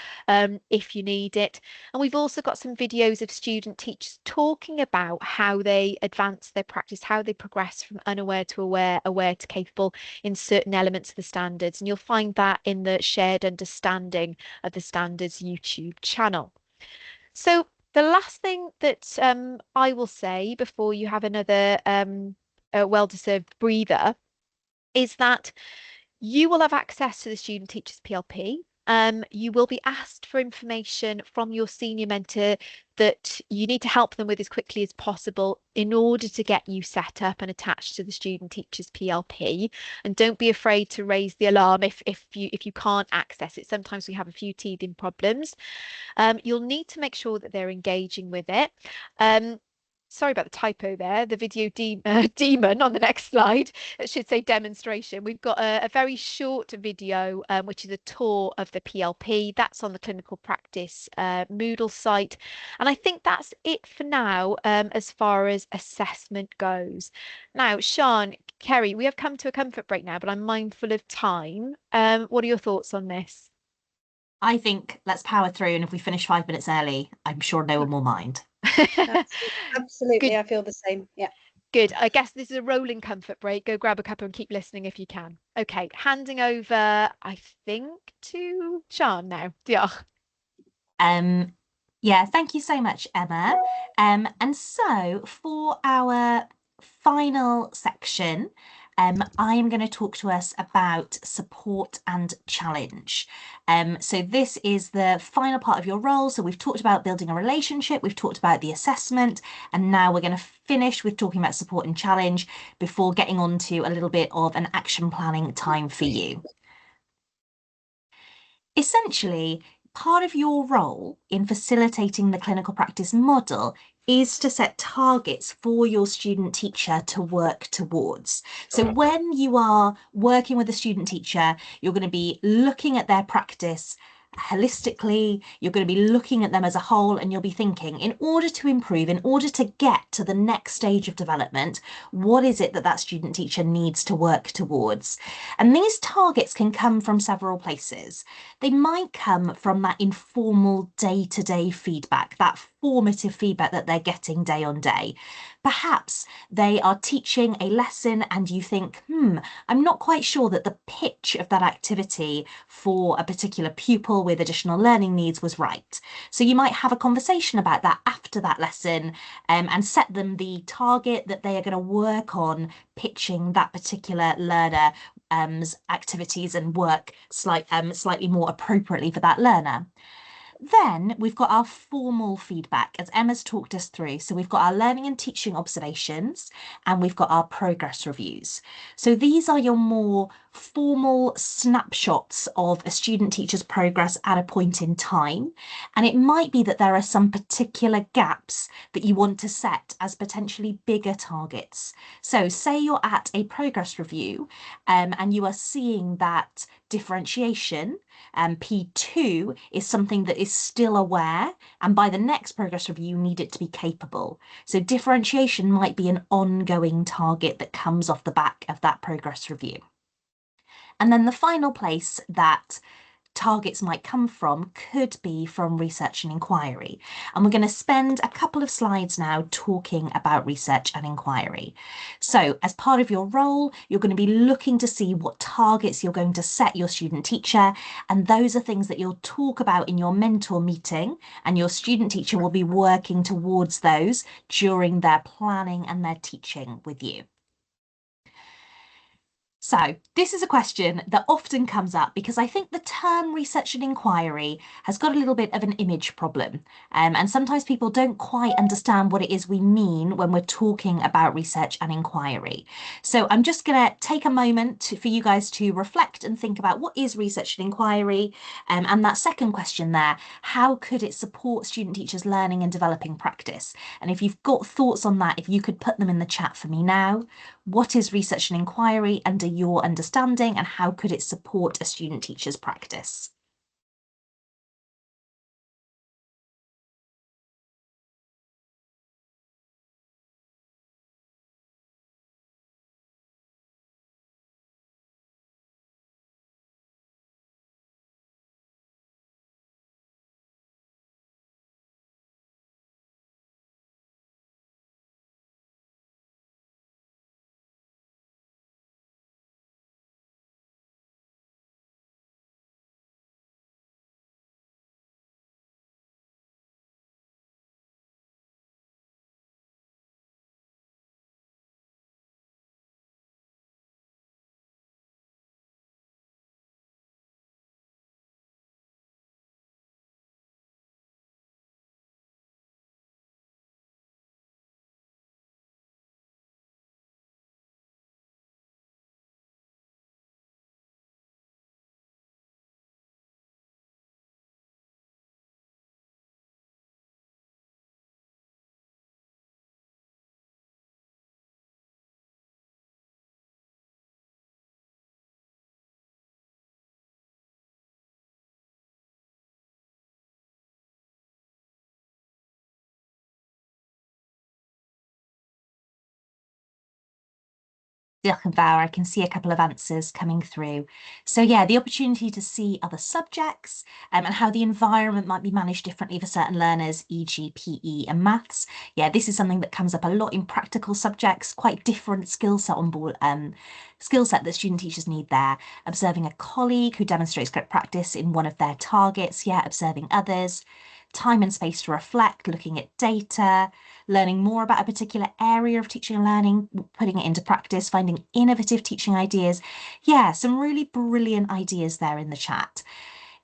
Speaker 5: if you need it. And we've also got some videos of student teachers talking about how they advance their practice, how they progress from unaware to aware, aware to capable in certain elements of the standards. And you'll find that in the Shared Understanding of the Standards YouTube channel. So the last thing that I will say before you have another well-deserved breather is that you will have access to the student teacher's PLP. You will be asked for information from your senior mentor that you need to help them with as quickly as possible in order to get you set up and attached to the student teacher's PLP. And don't be afraid to raise the alarm if you can't access it. Sometimes we have a few teething problems. You'll need to make sure that they're engaging with it. Sorry about the typo there, the video demon on the next slide. It should say demonstration. We've got a very short video, which is a tour of the PLP. That's on the Clinical Practice Moodle site. And I think that's it for now as far as assessment goes. Now, Sian, Kerry, we have come to a comfort break now, but I'm mindful of time. What are your thoughts on this?
Speaker 1: I think let's power through, and if we finish 5 minutes early, I'm sure no one will mind.
Speaker 3: Absolutely,
Speaker 5: Good.
Speaker 3: I feel the same. Yeah.
Speaker 5: Good. I guess this is a rolling comfort break. Go grab a cup and keep listening if you can. Okay, handing over, I think, to Sian now. Diolch.
Speaker 1: Yeah, thank you so much, Emma. And so for our final section, I am going to talk to us about support and challenge. So this is the final part of your role. So we've talked about building a relationship, we've talked about the assessment, and now we're going to finish with talking about support and challenge before getting on to a little bit of an action planning time for you. Essentially, part of your role in facilitating the clinical practice model is to set targets for your student teacher to work towards. So when you are working with a student teacher, you're going to be looking at their practice holistically, you're going to be looking at them as a whole, and you'll be thinking, in order to improve, in order to get to the next stage of development, what is it that that student teacher needs to work towards? And these targets can come from several places. They might come from that informal day-to-day feedback, that formative feedback that they're getting day on day. Perhaps they are teaching a lesson and you think, I'm not quite sure that the pitch of that activity for a particular pupil with additional learning needs was right. So you might have a conversation about that after that lesson, and set them the target that they are going to work on pitching that particular learner activities and work slightly more appropriately for that learner. Then we've got our formal feedback, as Emma's talked us through. So we've got our learning and teaching observations, and we've got our progress reviews. So these are your more formal snapshots of a student teacher's progress at a point in time. And it might be that there are some particular gaps that you want to set as potentially bigger targets. So say you're at a progress review, and you are seeing that differentiation, P2 is something that is still aware, and by the next progress review, you need it to be capable. So differentiation might be an ongoing target that comes off the back of that progress review. And then the final place that targets might come from could be from research and inquiry. And we're going to spend a couple of slides now talking about research and inquiry. So as part of your role, you're going to be looking to see what targets you're going to set your student teacher. And those are things that you'll talk about in your mentor meeting, and your student teacher will be working towards those during their planning and their teaching with you. So this is a question that often comes up because I think the term research and inquiry has got a little bit of an image problem. And sometimes people don't quite understand what it is we mean when we're talking about research and inquiry. So I'm just going to take a moment for you guys to reflect and think about what is research and inquiry. And that second question there, how could it support student teachers learning and developing practice? And if you've got thoughts on that, if you could put them in the chat for me now. What is research and inquiry under your understanding, and how could it support a student teacher's practice? Diolch yn fawr. I can see a couple of answers coming through. So yeah, the opportunity to see other subjects and how the environment might be managed differently for certain learners, e.g. PE and maths. Yeah, this is something that comes up a lot in practical subjects, quite different skill set on board, skill set that student teachers need there. Observing a colleague who demonstrates great practice in one of their targets, yeah, observing others. Time and space to reflect, looking at data, learning more about a particular area of teaching and learning, putting it into practice, finding innovative teaching ideas. Yeah, some really brilliant ideas there in the chat.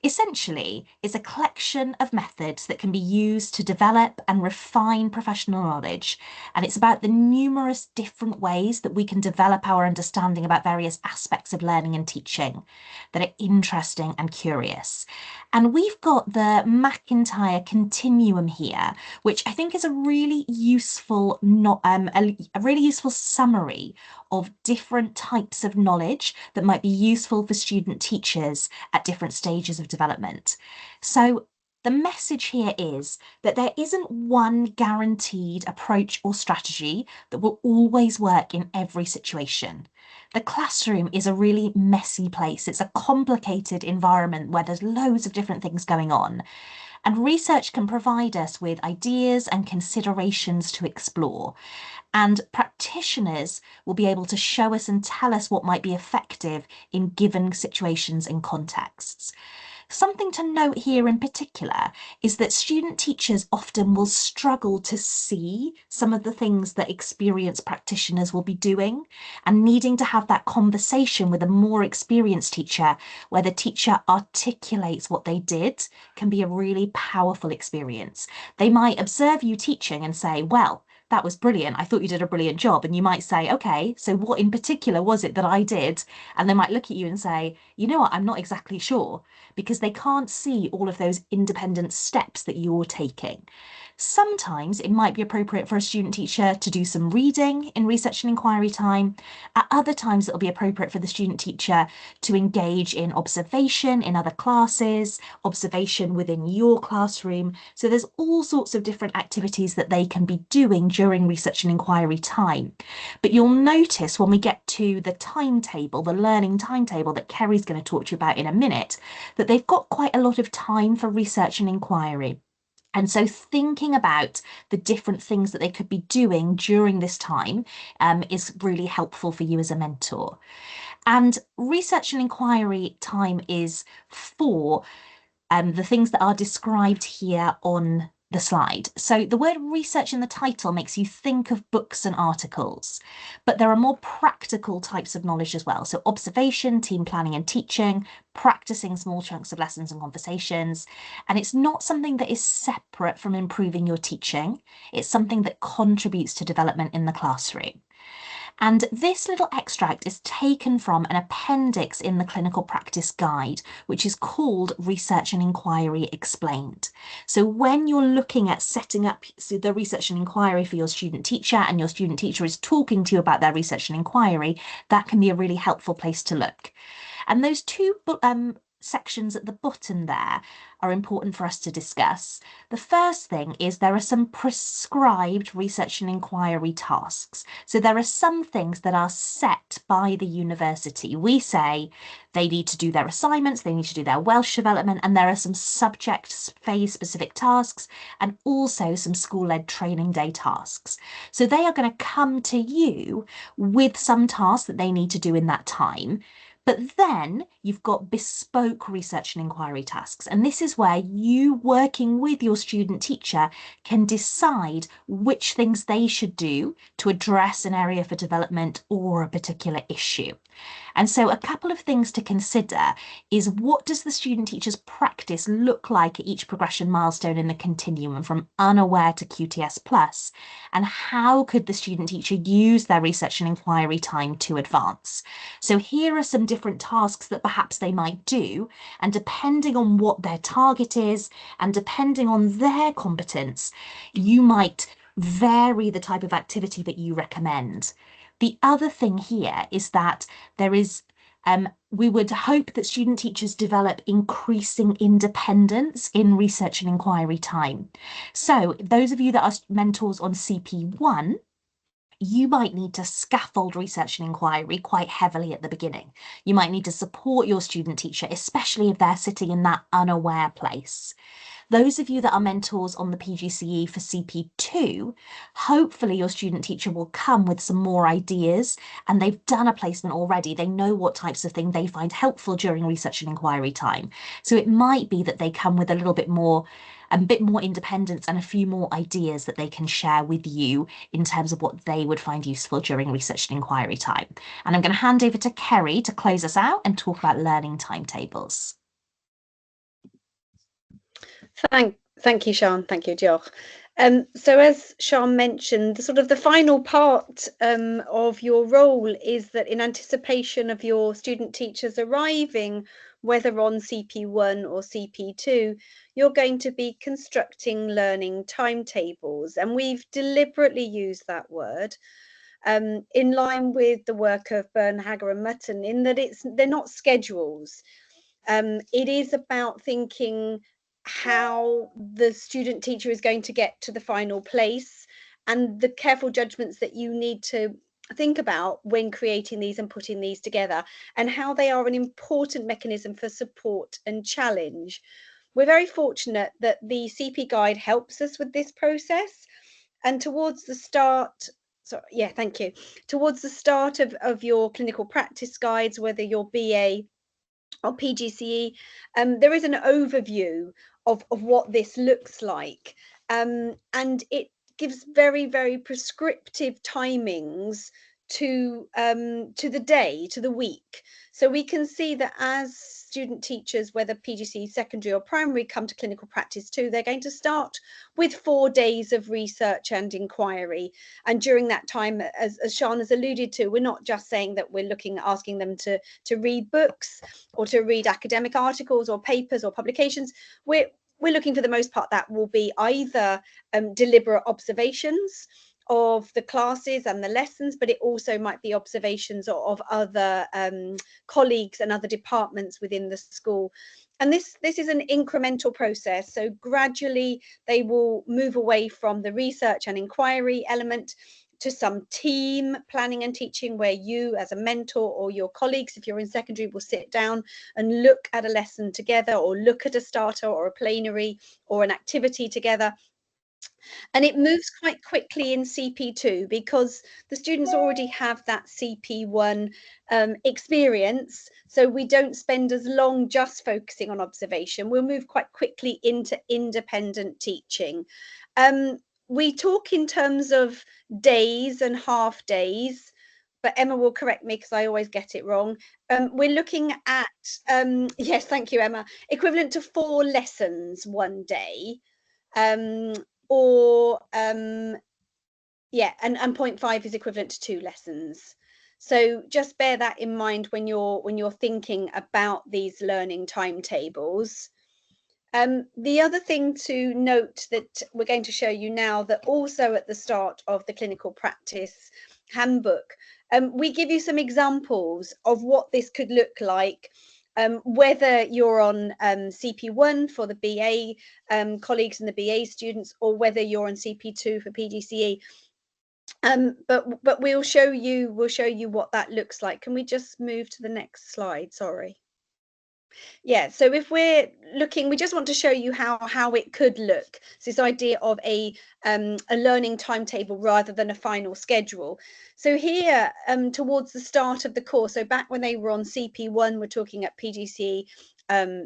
Speaker 1: Essentially, it's a collection of methods that can be used to develop and refine professional knowledge. And it's about the numerous different ways that we can develop our understanding about various aspects of learning and teaching that are interesting and curious. And we've got the McIntyre continuum here, which I think is a really useful, a really useful summary of different types of knowledge that might be useful for student teachers at different stages of development. So the message here is that there isn't one guaranteed approach or strategy that will always work in every situation. The classroom is a really messy place. It's a complicated environment where there's loads of different things going on. And research can provide us with ideas and considerations to explore. And practitioners will be able to show us and tell us what might be effective in given situations and contexts. Something to note here in particular is that student teachers often will struggle to see some of the things that experienced practitioners will be doing, and needing to have that conversation with a more experienced teacher where the teacher articulates what they did can be a really powerful experience. They might observe you teaching and say, well, that was brilliant. I thought you did a brilliant job. And you might say, okay, so what in particular was it that I did? And they might look at you and say, you know what, I'm not exactly sure, because they can't see all of those independent steps that you're taking. Sometimes it might be appropriate for a student teacher to do some reading in research and inquiry time. At other times, it'll be appropriate for the student teacher to engage in observation in other classes, observation within your classroom. So there's all sorts of different activities that they can be doing during research and inquiry time. But you'll notice when we get to the timetable, the learning timetable that Kerry's going to talk to you about in a minute, that they've got quite a lot of time for research and inquiry. And so thinking about the different things that they could be doing during this time is really helpful for you as a mentor. And research and inquiry time is for the things that are described here on the slide. So the word research in the title makes you think of books and articles, but there are more practical types of knowledge as well. So observation, team planning and teaching, practicing small chunks of lessons and conversations. And it's not something that is separate from improving your teaching. It's something that contributes to development in the classroom. And this little extract is taken from an appendix in the Clinical Practice Guide, which is called Research and Inquiry Explained. So when you're looking at setting up the research and inquiry for your student teacher, and your student teacher is talking to you about their research and inquiry, that can be a really helpful place to look. And those two sections at the bottom there are important for us to discuss. The first thing is there are some prescribed research and inquiry tasks. So there are some things that are set by the university. We say they need to do their assignments, they need to do their Welsh development, and there are some subject phase specific tasks and also some school-led training day tasks. So they are going to come to you with some tasks that they need to do in that time. But then you've got bespoke research and inquiry tasks. And this is where you, working with your student teacher, can decide which things they should do to address an area for development or a particular issue. And so a couple of things to consider is, what does the student teacher's practice look like at each progression milestone in the continuum from unaware to QTS plus? And how could the student teacher use their research and inquiry time to advance? So here are some different tasks that perhaps they might do, and depending on what their target is and depending on their competence, you might vary the type of activity that you recommend. The other thing here is that there is, we would hope that student teachers develop increasing independence in research and inquiry time. So those of you that are mentors on CP1, you might need to scaffold research and inquiry quite heavily at the beginning. You might need to support your student teacher, especially if they're sitting in that unaware place. Those of you that are mentors on the PGCE for CP2, hopefully your student teacher will come with some more ideas, and they've done a placement already. They know what types of thing they find helpful during research and inquiry time. So it might be that they come with a bit more independence and a few more ideas that they can share with you in terms of what they would find useful during research and inquiry time. And I'm going to hand over to Kerry to close us out and talk about learning timetables.
Speaker 3: Thank you, Sian. Thank you, Diolch. So as Sian mentioned, the final part of your role is that in anticipation of your student teachers arriving, whether on CP1 or CP2, you're going to be constructing learning timetables. And we've deliberately used that word in line with the work of Bernhager and Mutton, in that they're not schedules. It is about thinking how the student teacher is going to get to the final place, and the careful judgments that you need to think about when creating these and putting these together, and how they are an important mechanism for support and challenge. We're very fortunate that the CP Guide helps us with this process, and towards the start towards the start of your clinical practice guides, whether you're BA or PGCE, there is an overview of what this looks like, and it gives very, very prescriptive timings to the day, to the week. So we can see that as student teachers, whether PGCE secondary or primary, come to clinical practice 2, they're going to start with 4 days of research and inquiry. And during that time, as Sian has alluded to, we're not just saying that we're asking them to read books or to read academic articles or papers or publications. We're looking, for the most part, that will be either deliberate observations of the classes and the lessons, but it also might be observations of other colleagues and other departments within the school. And this is an incremental process. So gradually they will move away from the research and inquiry element to some team planning and teaching, where you as a mentor or your colleagues, if you're in secondary, will sit down and look at a lesson together, or look at a starter or a plenary or an activity together. And it moves quite quickly in CP2 because the students already have that CP1 experience. So we don't spend as long just focusing on observation. We'll move quite quickly into independent teaching. We talk in terms of days and half days, but Emma will correct me because I always get it wrong. We're looking at, yes, thank you, Emma, equivalent to 4 lessons one day. Yeah, and 0.5 is equivalent to 2 lessons. So just bear that in mind when you're thinking about these learning timetables. The other thing to note that we're going to show you now, that also at the start of the clinical practice handbook, we give you some examples of what this could look like. Whether you're on CP1 for the BA colleagues and the BA students, or whether you're on CP2 for PGCE, but we'll show you what that looks like. Can we just move to the next slide? Sorry. Yeah, so if we're looking, we just want to show you how it could look. So this idea of a learning timetable rather than a final schedule. So here, towards the start of the course, so back when they were on CP1, we're talking at PGCE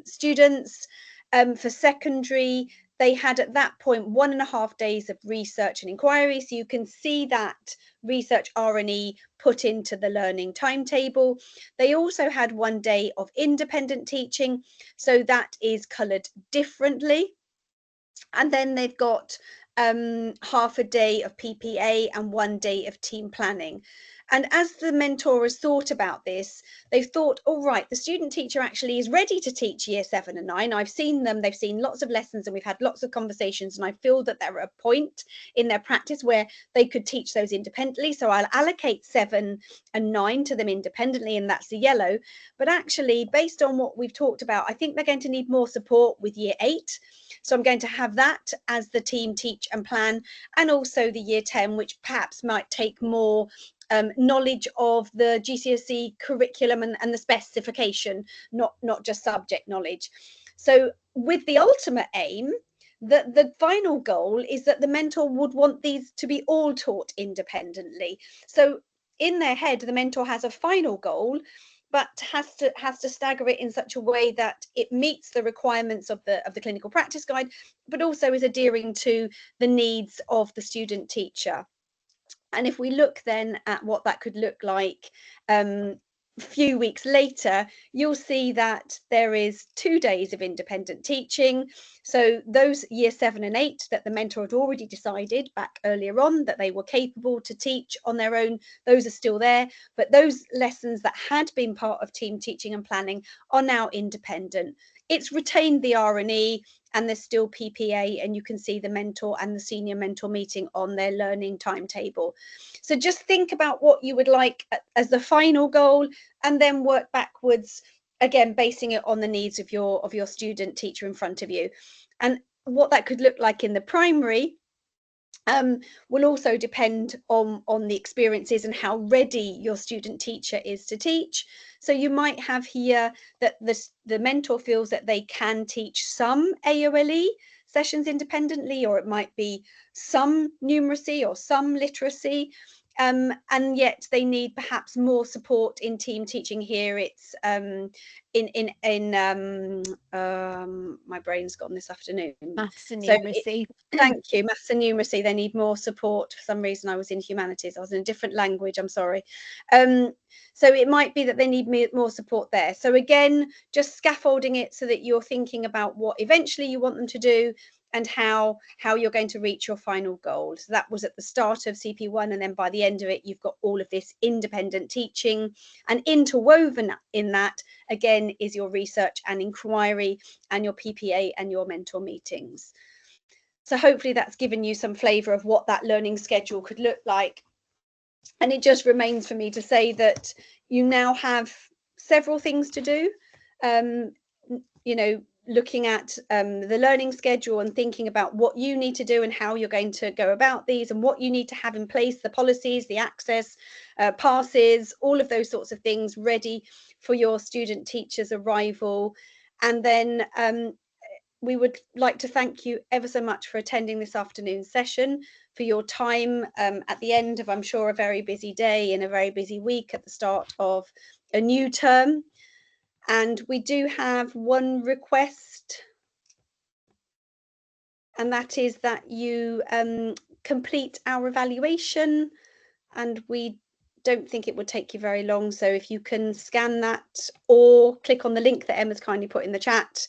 Speaker 3: students. For secondary, they had at that point 1.5 days of research and inquiry. So you can see that research R&E put into the learning timetable. They also had 1 day of independent teaching, so that is coloured differently. And then they've got half a day of PPA and 1 day of team planning. And as the mentor has thought about this, they've thought, all right, the student teacher actually is ready to teach year 7 and 9. I've seen them, they've seen lots of lessons and we've had lots of conversations, and I feel that they're at a point in their practice where they could teach those independently. So I'll allocate 7 and 9 to them independently, and that's the yellow. But actually, based on what we've talked about, I think they're going to need more support with year 8. So I'm going to have that as the team teach and plan, and also the year 10, which perhaps might take more knowledge of the GCSE curriculum and the specification, not just subject knowledge. So with the ultimate aim, the final goal is that the mentor would want these to be all taught independently. So in their head, the mentor has a final goal, but has to stagger it in such a way that it meets the requirements of the clinical practice guide, but also is adhering to the needs of the student teacher. And if we look then at what that could look like a few weeks later, you'll see that there is 2 days of independent teaching. So those year 7 and 8 that the mentor had already decided back earlier on that they were capable to teach on their own, those are still there. But those lessons that had been part of team teaching and planning are now independent. It's retained the R&E, and there's still PPA, and you can see the mentor and the senior mentor meeting on their learning timetable. So just think about what you would like as the final goal, and then work backwards, again basing it on the needs of your student teacher in front of you. And what that could look like in the primary will also depend on the experiences and how ready your student teacher is to teach. So you might have here that the mentor feels that they can teach some AOLE sessions independently, or it might be some numeracy or some literacy. And yet they need perhaps more support in team teaching. Here it's my brain's gone this afternoon.
Speaker 5: Maths and numeracy.
Speaker 3: Thank you. Maths and numeracy, they need more support. For some reason I was in humanities, I was in a different language, I'm sorry. So it might be that they need more support there. So again, just scaffolding it so that you're thinking about what eventually you want them to do, and how you're going to reach your final goal. So that was at the start of CP1, and then by the end of it, you've got all of this independent teaching, and interwoven in that, again, is your research and inquiry and your PPA and your mentor meetings. So hopefully that's given you some flavour of what that learning schedule could look like. And it just remains for me to say that you now have several things to do. Looking at the learning schedule and thinking about what you need to do and how you're going to go about these, and what you need to have in place, the policies, the access, passes, all of those sorts of things ready for your student teacher's arrival. And then we would like to thank you ever so much for attending this afternoon's session, for your time at the end of, I'm sure, a very busy day and a very busy week at the start of a new term. And we do have one request, and that is that you complete our evaluation, and we don't think it would take you very long. So if you can scan that or click on the link that Emma's kindly put in the chat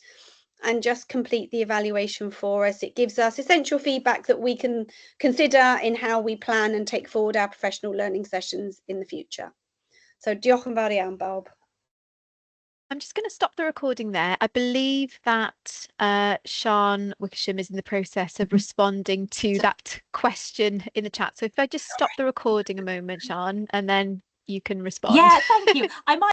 Speaker 3: and just complete the evaluation for us, it gives us essential feedback that we can consider in how we plan and take forward our professional learning sessions in the future. So diolch yn fawr iawn, Bob.
Speaker 5: I'm just going to stop the recording there. I believe that Sian Wickersham is in the process of responding to that question in the chat. So if I just stop the recording a moment, Sian, and then you can respond.
Speaker 1: Yeah, thank you. I might